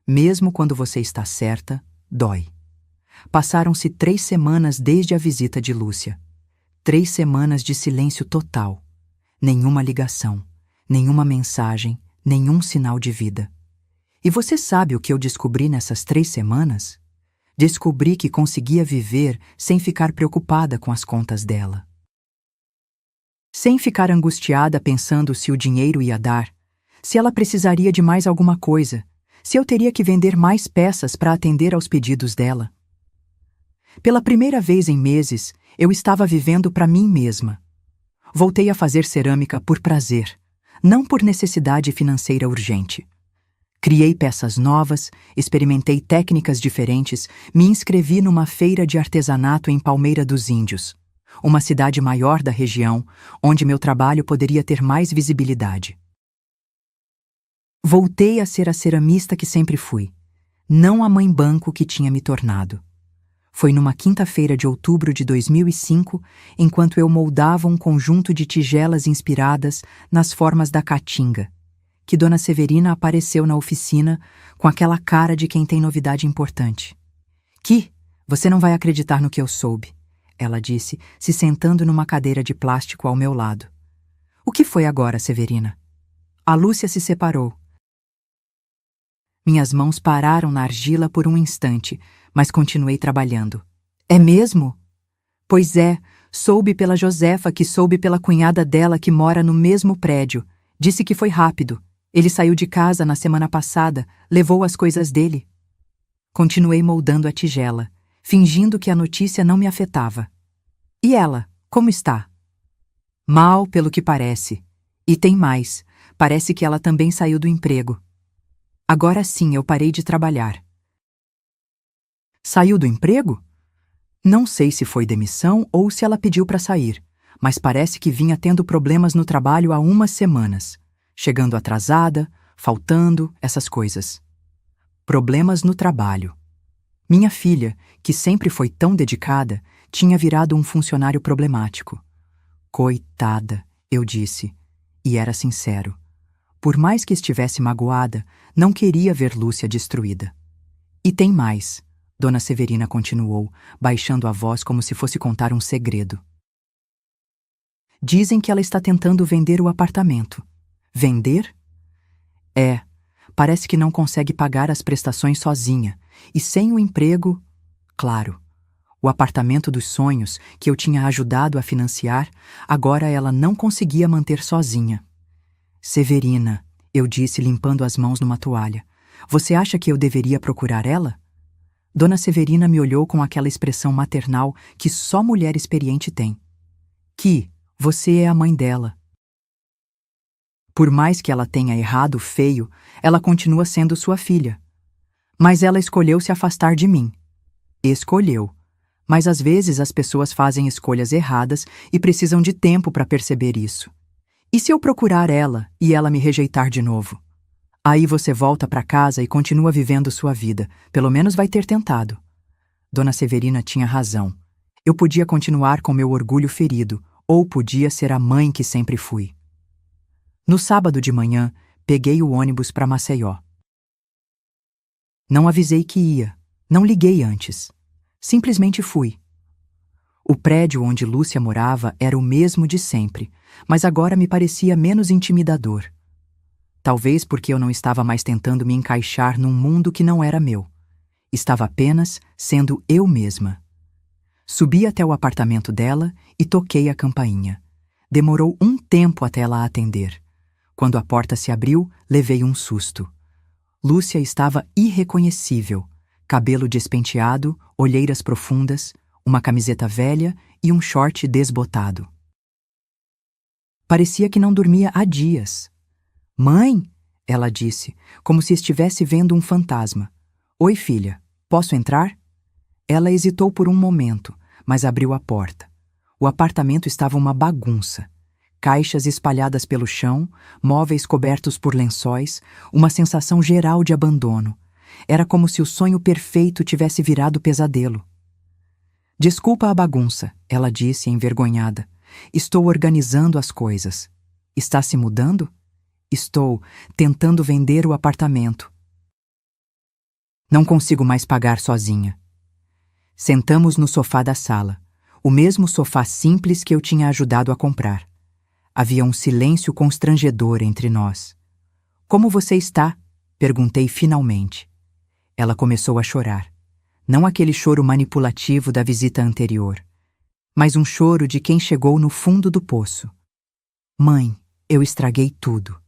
Mesmo quando você está certa, dói. Passaram-se 3 semanas desde a visita de Lúcia. 3 semanas de silêncio total. Nenhuma ligação, nenhuma mensagem, nenhum sinal de vida. E você sabe o que eu descobri nessas 3 semanas? Descobri que conseguia viver sem ficar preocupada com as contas dela. Sem ficar angustiada pensando se o dinheiro ia dar, se ela precisaria de mais alguma coisa, se eu teria que vender mais peças para atender aos pedidos dela. Pela primeira vez em meses, eu estava vivendo para mim mesma. Voltei a fazer cerâmica por prazer, não por necessidade financeira urgente. Criei peças novas, experimentei técnicas diferentes, me inscrevi numa feira de artesanato em Palmeira dos Índios, uma cidade maior da região, onde meu trabalho poderia ter mais visibilidade. Voltei a ser a ceramista que sempre fui, não a mãe banco que tinha me tornado. Foi numa quinta-feira de outubro de 2005, enquanto eu moldava um conjunto de tigelas inspiradas nas formas da caatinga, que Dona Severina apareceu na oficina com aquela cara de quem tem novidade importante. "Ki, você não vai acreditar no que eu soube", ela disse, se sentando numa cadeira de plástico ao meu lado. "O que foi agora, Severina?" A Lúcia se separou. Minhas mãos pararam na argila por um instante, mas continuei trabalhando. "É mesmo?" "Pois é, soube pela Josefa, que soube pela cunhada dela que mora no mesmo prédio. Disse que foi rápido. Ele saiu de casa na semana passada, levou as coisas dele." Continuei moldando a tigela, fingindo que a notícia não me afetava. "E ela, como está?" "Mal, pelo que parece. E tem mais, parece que ela também saiu do emprego." Agora sim eu parei de trabalhar. "Saiu do emprego?" Não sei se foi demissão ou se ela pediu para sair, mas parece que vinha tendo problemas no trabalho há umas semanas. Chegando atrasada, faltando, essas coisas. Problemas no trabalho. Minha filha, que sempre foi tão dedicada, tinha virado um funcionário problemático. "Coitada", eu disse, e era sincero. Por mais que estivesse magoada, não queria ver Lúcia destruída. "E tem mais", Dona Severina continuou, baixando a voz como se fosse contar um segredo. "Dizem que ela está tentando vender o apartamento." "Vender?" "É, parece que não consegue pagar as prestações sozinha, e sem o emprego, claro. O apartamento dos sonhos, que eu tinha ajudado a financiar, agora ela não conseguia manter sozinha." "Severina", eu disse limpando as mãos numa toalha, "você acha que eu deveria procurar ela?" Dona Severina me olhou com aquela expressão maternal que só mulher experiente tem. "Ki, você é a mãe dela. Por mais que ela tenha errado feio, ela continua sendo sua filha. Mas ela escolheu se afastar de mim." Escolheu. Mas às vezes as pessoas fazem escolhas erradas e precisam de tempo para perceber isso. "E se eu procurar ela e ela me rejeitar de novo?" "Aí você volta para casa e continua vivendo sua vida. Pelo menos vai ter tentado." Dona Severina tinha razão. Eu podia continuar com meu orgulho ferido, ou podia ser a mãe que sempre fui. No sábado de manhã, peguei o ônibus para Maceió. Não avisei que ia, não liguei antes. Simplesmente fui. O prédio onde Lúcia morava era o mesmo de sempre, mas agora me parecia menos intimidador. Talvez porque eu não estava mais tentando me encaixar num mundo que não era meu. Estava apenas sendo eu mesma. Subi até o apartamento dela e toquei a campainha. Demorou um tempo até ela atender. Quando a porta se abriu, levei um susto. Lúcia estava irreconhecível. Cabelo despenteado, olheiras profundas, uma camiseta velha e um short desbotado. Parecia que não dormia há dias. "Mãe?", ela disse, como se estivesse vendo um fantasma. "Oi, filha, posso entrar?" Ela hesitou por um momento, mas abriu a porta. O apartamento estava uma bagunça. Caixas espalhadas pelo chão, móveis cobertos por lençóis, uma sensação geral de abandono. Era como se o sonho perfeito tivesse virado pesadelo. Desculpa a bagunça, ela disse, envergonhada. Estou organizando as coisas. Está se mudando? Estou tentando vender o apartamento. Não consigo mais pagar sozinha. Sentamos no sofá da sala, o mesmo sofá simples que eu tinha ajudado a comprar. Havia um silêncio constrangedor entre nós. Como você está? Perguntei finalmente. Ela começou a chorar. Não aquele choro manipulativo da visita anterior, mas um choro de quem chegou no fundo do poço. Mãe, eu estraguei tudo,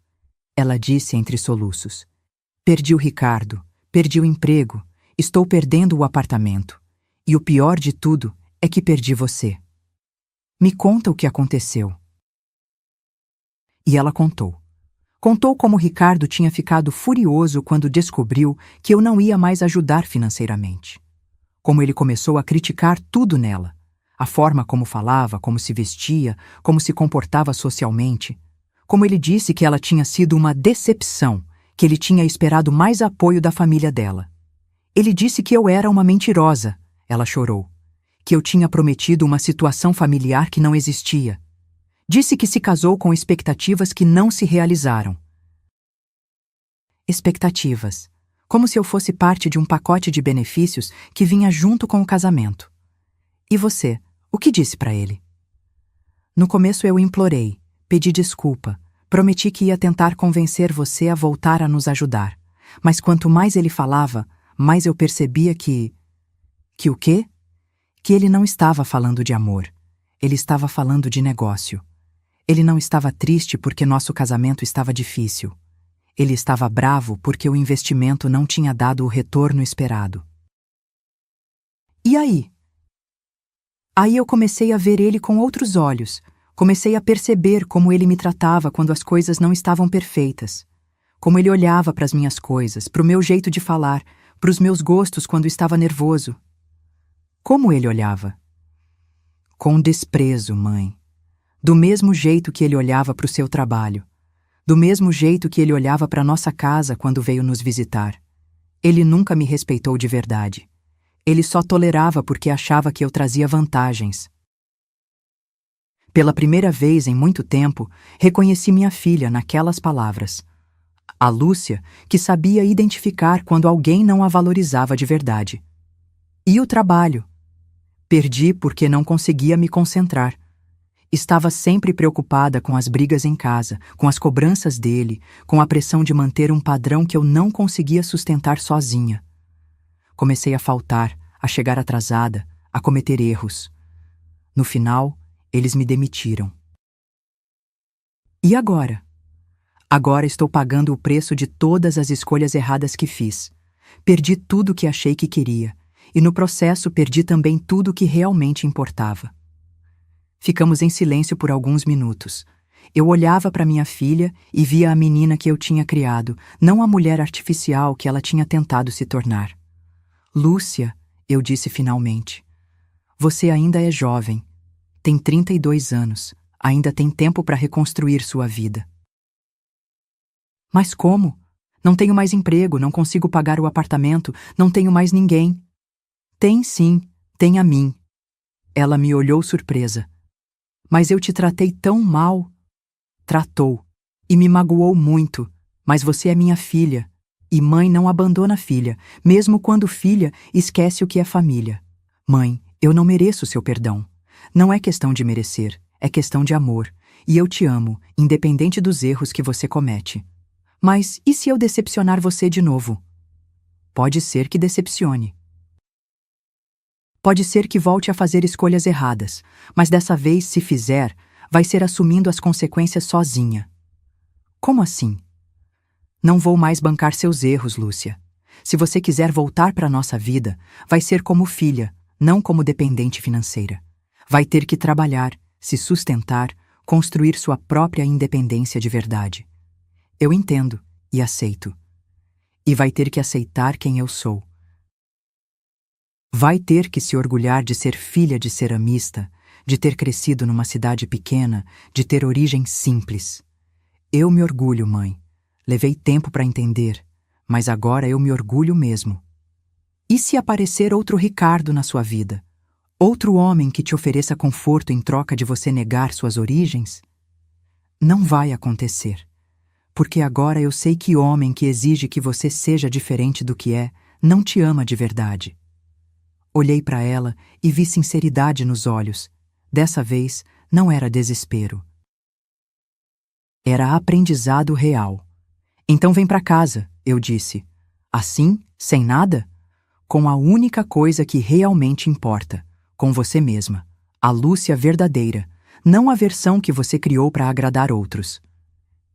ela disse entre soluços. Perdi o Ricardo, perdi o emprego, estou perdendo o apartamento. E o pior de tudo é que perdi você. Me conta o que aconteceu. E ela contou. Contou como Ricardo tinha ficado furioso quando descobriu que eu não ia mais ajudar financeiramente. Como ele começou a criticar tudo nela. A forma como falava, como se vestia, como se comportava socialmente. Como ele disse que ela tinha sido uma decepção, que ele tinha esperado mais apoio da família dela. Ele disse que eu era uma mentirosa, ela chorou. Que eu tinha prometido uma situação familiar que não existia. Disse que se casou com expectativas que não se realizaram. Expectativas. Como se eu fosse parte de um pacote de benefícios que vinha junto com o casamento. E você, o que disse para ele? No começo eu implorei, pedi desculpa, prometi que ia tentar convencer você a voltar a nos ajudar. Mas quanto mais ele falava, mais eu percebia que... Que o quê? Que ele não estava falando de amor. Ele estava falando de negócio. Ele não estava triste porque nosso casamento estava difícil. Ele estava bravo porque o investimento não tinha dado o retorno esperado. E aí? Aí eu comecei a ver ele com outros olhos. Comecei a perceber como ele me tratava quando as coisas não estavam perfeitas. Como ele olhava para as minhas coisas, para o meu jeito de falar, para os meus gostos quando estava nervoso. Como ele olhava? Com desprezo, mãe. Do mesmo jeito que ele olhava para o seu trabalho. Do mesmo jeito que ele olhava para nossa casa quando veio nos visitar. Ele nunca me respeitou de verdade. Ele só tolerava porque achava que eu trazia vantagens. Pela primeira vez em muito tempo, reconheci minha filha naquelas palavras. A Lúcia, que sabia identificar quando alguém não a valorizava de verdade. E o trabalho? Perdi porque não conseguia me concentrar. Estava sempre preocupada com as brigas em casa, com as cobranças dele, com a pressão de manter um padrão que eu não conseguia sustentar sozinha. Comecei a faltar, a chegar atrasada, a cometer erros. No final, eles me demitiram. E agora? Agora estou pagando o preço de todas as escolhas erradas que fiz. Perdi tudo o que achei que queria, e no processo perdi também tudo o que realmente importava. Ficamos em silêncio por alguns minutos. Eu olhava para minha filha e via a menina que eu tinha criado, não a mulher artificial que ela tinha tentado se tornar. Lúcia, eu disse finalmente, você ainda é jovem, tem 32 anos, ainda tem tempo para reconstruir sua vida. Mas como? Não tenho mais emprego, não consigo pagar o apartamento, não tenho mais ninguém. Tem sim, tem a mim. Ela me olhou surpresa. Mas eu te tratei tão mal. Tratou. E me magoou muito. Mas você é minha filha. E mãe não abandona filha, mesmo quando filha esquece o que é família. Mãe, eu não mereço seu perdão. Não é questão de merecer, é questão de amor. E eu te amo, independente dos erros que você comete. Mas e se eu decepcionar você de novo? Pode ser que decepcione. Pode ser que volte a fazer escolhas erradas, mas dessa vez, se fizer, vai ser assumindo as consequências sozinha. Como assim? Não vou mais bancar seus erros, Lúcia. Se você quiser voltar para a nossa vida, vai ser como filha, não como dependente financeira. Vai ter que trabalhar, se sustentar, construir sua própria independência de verdade. Eu entendo e aceito. E vai ter que aceitar quem eu sou. Vai ter que se orgulhar de ser filha de ceramista, de ter crescido numa cidade pequena, de ter origem simples. Eu me orgulho, mãe. Levei tempo para entender, mas agora eu me orgulho mesmo. E se aparecer outro Ricardo na sua vida? Outro homem que te ofereça conforto em troca de você negar suas origens? Não vai acontecer. Porque agora eu sei que homem que exige que você seja diferente do que é, não te ama de verdade. Olhei para ela e vi sinceridade nos olhos. Dessa vez, não era desespero. Era aprendizado real. Então vem para casa, eu disse. Assim, sem nada? Com a única coisa que realmente importa, com você mesma. A Lúcia verdadeira, não a versão que você criou para agradar outros.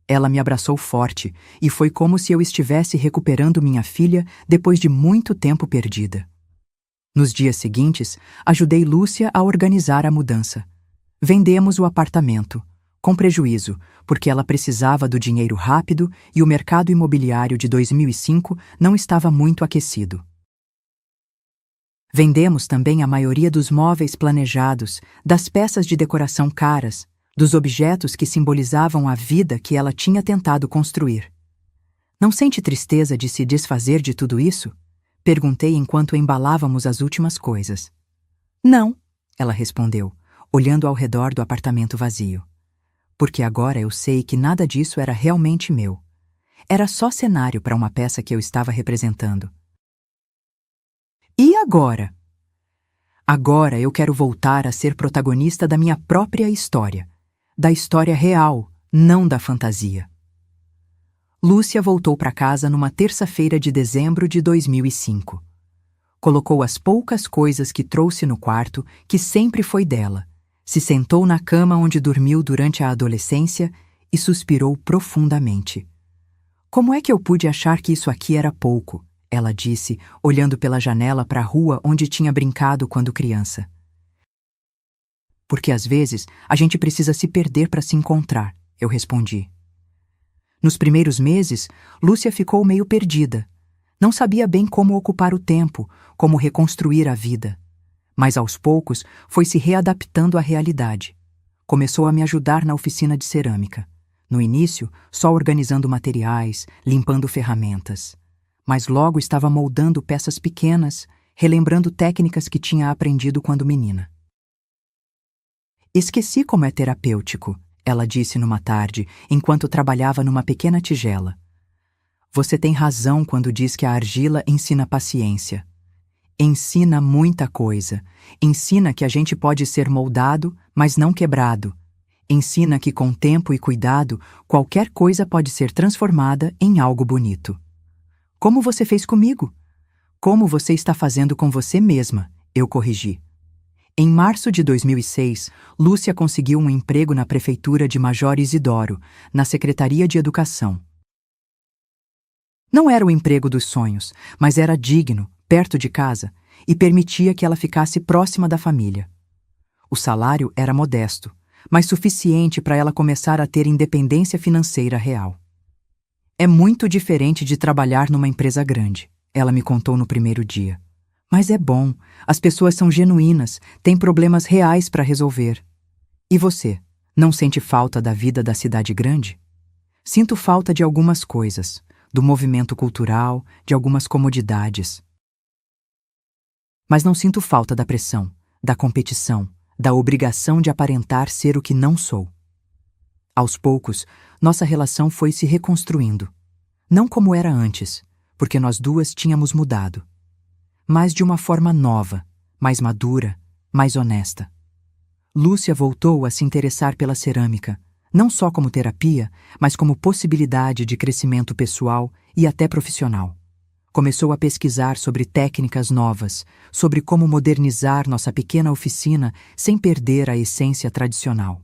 Ela me abraçou forte e foi como se eu estivesse recuperando minha filha depois de muito tempo perdida. Nos dias seguintes, ajudei Lúcia a organizar a mudança. Vendemos o apartamento, com prejuízo, porque ela precisava do dinheiro rápido e o mercado imobiliário de 2005 não estava muito aquecido. Vendemos também a maioria dos móveis planejados, das peças de decoração caras, dos objetos que simbolizavam a vida que ela tinha tentado construir. Não sente tristeza de se desfazer de tudo isso? Perguntei enquanto embalávamos as últimas coisas. Não, ela respondeu, olhando ao redor do apartamento vazio. Porque agora eu sei que nada disso era realmente meu. Era só cenário para uma peça que eu estava representando. E agora? Agora eu quero voltar a ser protagonista da minha própria história. Da história real, não da fantasia. Lúcia voltou para casa numa terça-feira de dezembro de 2005. Colocou as poucas coisas que trouxe no quarto, que sempre foi dela, se sentou na cama onde dormiu durante a adolescência e suspirou profundamente. Como é que eu pude achar que isso aqui era pouco? Ela disse, olhando pela janela para a rua onde tinha brincado quando criança. Porque às vezes a gente precisa se perder para se encontrar, eu respondi. Nos primeiros meses, Lúcia ficou meio perdida. Não sabia bem como ocupar o tempo, como reconstruir a vida. Mas aos poucos foi se readaptando à realidade. Começou a me ajudar na oficina de cerâmica. No início, só organizando materiais, limpando ferramentas. Mas logo estava moldando peças pequenas, relembrando técnicas que tinha aprendido quando menina. Esqueci como é terapêutico, ela disse numa tarde, enquanto trabalhava numa pequena tigela. Você tem razão quando diz que a argila ensina paciência. Ensina muita coisa. Ensina que a gente pode ser moldado, mas não quebrado. Ensina que com tempo e cuidado, qualquer coisa pode ser transformada em algo bonito. Como você fez comigo? Como você está fazendo com você mesma, eu corrigi. Em março de 2006, Lúcia conseguiu um emprego na prefeitura de Major Isidoro, na Secretaria de Educação. Não era o emprego dos sonhos, mas era digno, perto de casa, e permitia que ela ficasse próxima da família. O salário era modesto, mas suficiente para ela começar a ter independência financeira real. É muito diferente de trabalhar numa empresa grande, ela me contou no primeiro dia. Mas é bom, as pessoas são genuínas, têm problemas reais para resolver. E você, não sente falta da vida da cidade grande? Sinto falta de algumas coisas, do movimento cultural, de algumas comodidades. Mas não sinto falta da pressão, da competição, da obrigação de aparentar ser o que não sou. Aos poucos, nossa relação foi se reconstruindo. Não como era antes, porque nós duas tínhamos mudado. Mas de uma forma nova, mais madura, mais honesta. Lúcia voltou a se interessar pela cerâmica, não só como terapia, mas como possibilidade de crescimento pessoal e até profissional. Começou a pesquisar sobre técnicas novas, sobre como modernizar nossa pequena oficina sem perder a essência tradicional.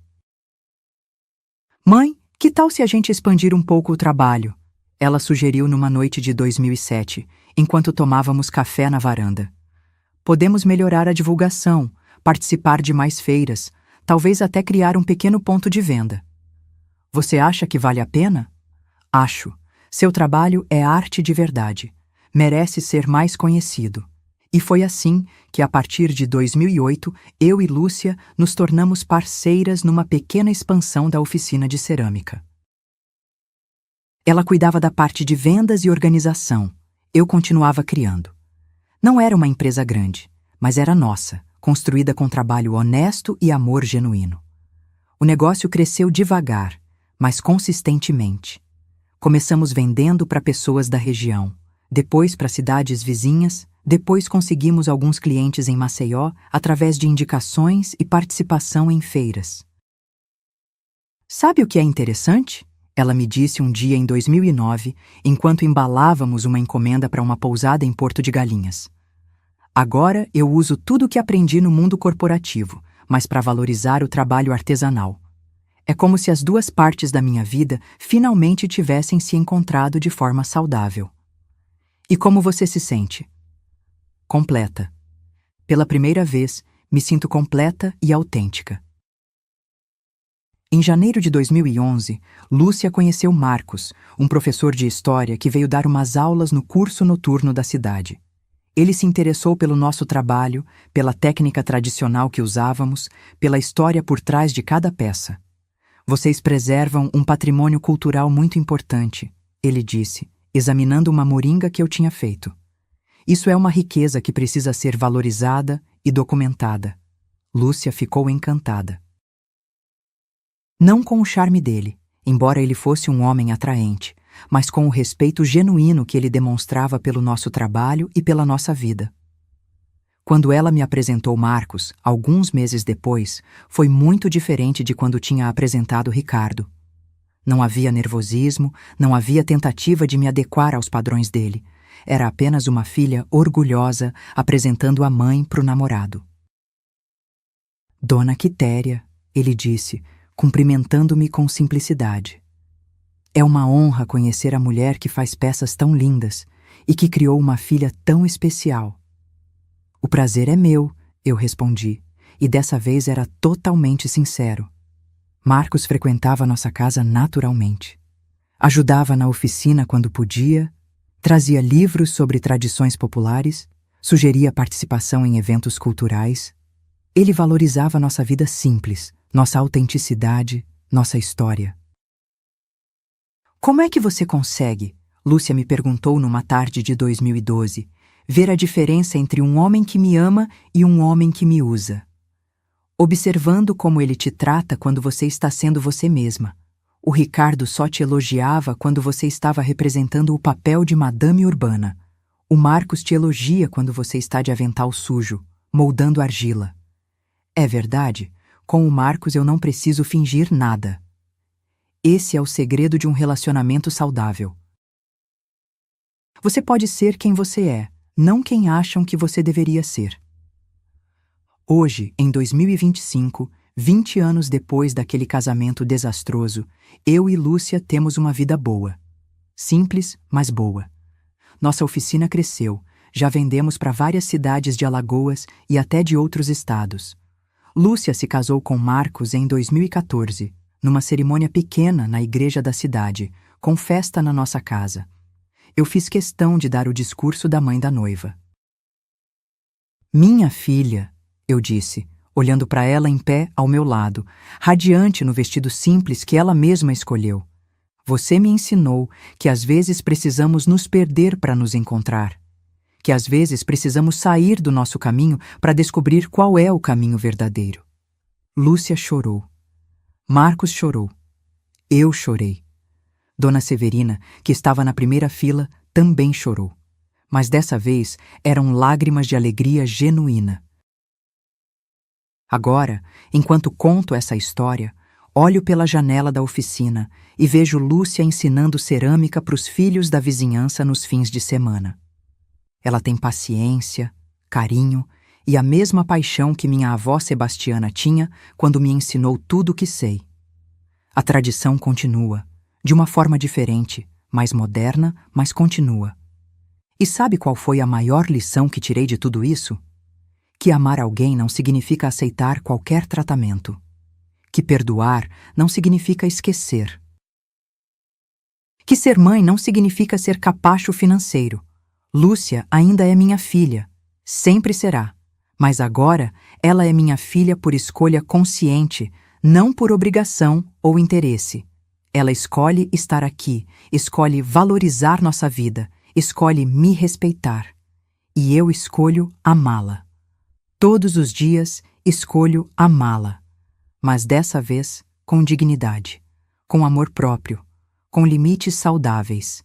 Mãe, que tal se a gente expandir um pouco o trabalho? Ela sugeriu numa noite de 2007, enquanto tomávamos café na varanda. Podemos melhorar a divulgação, participar de mais feiras, talvez até criar um pequeno ponto de venda. Você acha que vale a pena? Acho. Seu trabalho é arte de verdade. Merece ser mais conhecido. E foi assim que, a partir de 2008, eu e Lúcia nos tornamos parceiras numa pequena expansão da oficina de cerâmica. Ela cuidava da parte de vendas e organização. Eu continuava criando. Não era uma empresa grande, mas era nossa, construída com trabalho honesto e amor genuíno. O negócio cresceu devagar, mas consistentemente. Começamos vendendo para pessoas da região, depois para cidades vizinhas, depois conseguimos alguns clientes em Maceió através de indicações e participação em feiras. Sabe o que é interessante? Ela me disse um dia em 2009, enquanto embalávamos uma encomenda para uma pousada em Porto de Galinhas. Agora eu uso tudo o que aprendi no mundo corporativo, mas para valorizar o trabalho artesanal. É como se as duas partes da minha vida finalmente tivessem se encontrado de forma saudável. E como você se sente? Completa. Pela primeira vez, me sinto completa e autêntica. Em janeiro de 2011, Lúcia conheceu Marcos, um professor de história que veio dar umas aulas no curso noturno da cidade. Ele se interessou pelo nosso trabalho, pela técnica tradicional que usávamos, pela história por trás de cada peça. Vocês preservam um patrimônio cultural muito importante, ele disse, examinando uma moringa que eu tinha feito. Isso é uma riqueza que precisa ser valorizada e documentada. Lúcia ficou encantada. Não com o charme dele, embora ele fosse um homem atraente, mas com o respeito genuíno que ele demonstrava pelo nosso trabalho e pela nossa vida. Quando ela me apresentou Marcos, alguns meses depois, foi muito diferente de quando tinha apresentado Ricardo. Não havia nervosismo, não havia tentativa de me adequar aos padrões dele. Era apenas uma filha orgulhosa apresentando a mãe para o namorado. Dona Quitéria, ele disse, cumprimentando-me com simplicidade. É uma honra conhecer a mulher que faz peças tão lindas e que criou uma filha tão especial. O prazer é meu, eu respondi, e dessa vez era totalmente sincero. Marcos frequentava nossa casa naturalmente. Ajudava na oficina quando podia, trazia livros sobre tradições populares, sugeria participação em eventos culturais. Ele valorizava nossa vida simples, nossa autenticidade, nossa história. Como é que você consegue, Lúcia me perguntou numa tarde de 2012, ver a diferença entre um homem que me ama e um homem que me usa? Observando como ele te trata quando você está sendo você mesma. O Ricardo só te elogiava quando você estava representando o papel de madame urbana. O Marcos te elogia quando você está de avental sujo, moldando argila. É verdade, com o Marcos eu não preciso fingir nada. Esse é o segredo de um relacionamento saudável. Você pode ser quem você é, não quem acham que você deveria ser. Hoje, em 2025, 20 anos depois daquele casamento desastroso, eu e Lúcia temos uma vida boa. Simples, mas boa. Nossa oficina cresceu, já vendemos para várias cidades de Alagoas e até de outros estados. Lúcia se casou com Marcos em 2014, numa cerimônia pequena na igreja da cidade, com festa na nossa casa. Eu fiz questão de dar o discurso da mãe da noiva. Minha filha, eu disse, olhando para ela em pé ao meu lado, radiante no vestido simples que ela mesma escolheu. Você me ensinou que às vezes precisamos nos perder para nos encontrar, que às vezes precisamos sair do nosso caminho para descobrir qual é o caminho verdadeiro. Lúcia chorou. Marcos chorou. Eu chorei. Dona Severina, que estava na primeira fila, também chorou. Mas dessa vez eram lágrimas de alegria genuína. Agora, enquanto conto essa história, olho pela janela da oficina e vejo Lúcia ensinando cerâmica para os filhos da vizinhança nos fins de semana. Ela tem paciência, carinho e a mesma paixão que minha avó Sebastiana tinha quando me ensinou tudo o que sei. A tradição continua, de uma forma diferente, mais moderna, mas continua. E sabe qual foi a maior lição que tirei de tudo isso? Que amar alguém não significa aceitar qualquer tratamento. Que perdoar não significa esquecer. Que ser mãe não significa ser capacho financeiro. Lúcia ainda é minha filha. Sempre será. Mas agora ela é minha filha por escolha consciente, não por obrigação ou interesse. Ela escolhe estar aqui, escolhe valorizar nossa vida, escolhe me respeitar. E eu escolho amá-la. Todos os dias escolho amá-la. Mas dessa vez com dignidade, com amor próprio, com limites saudáveis.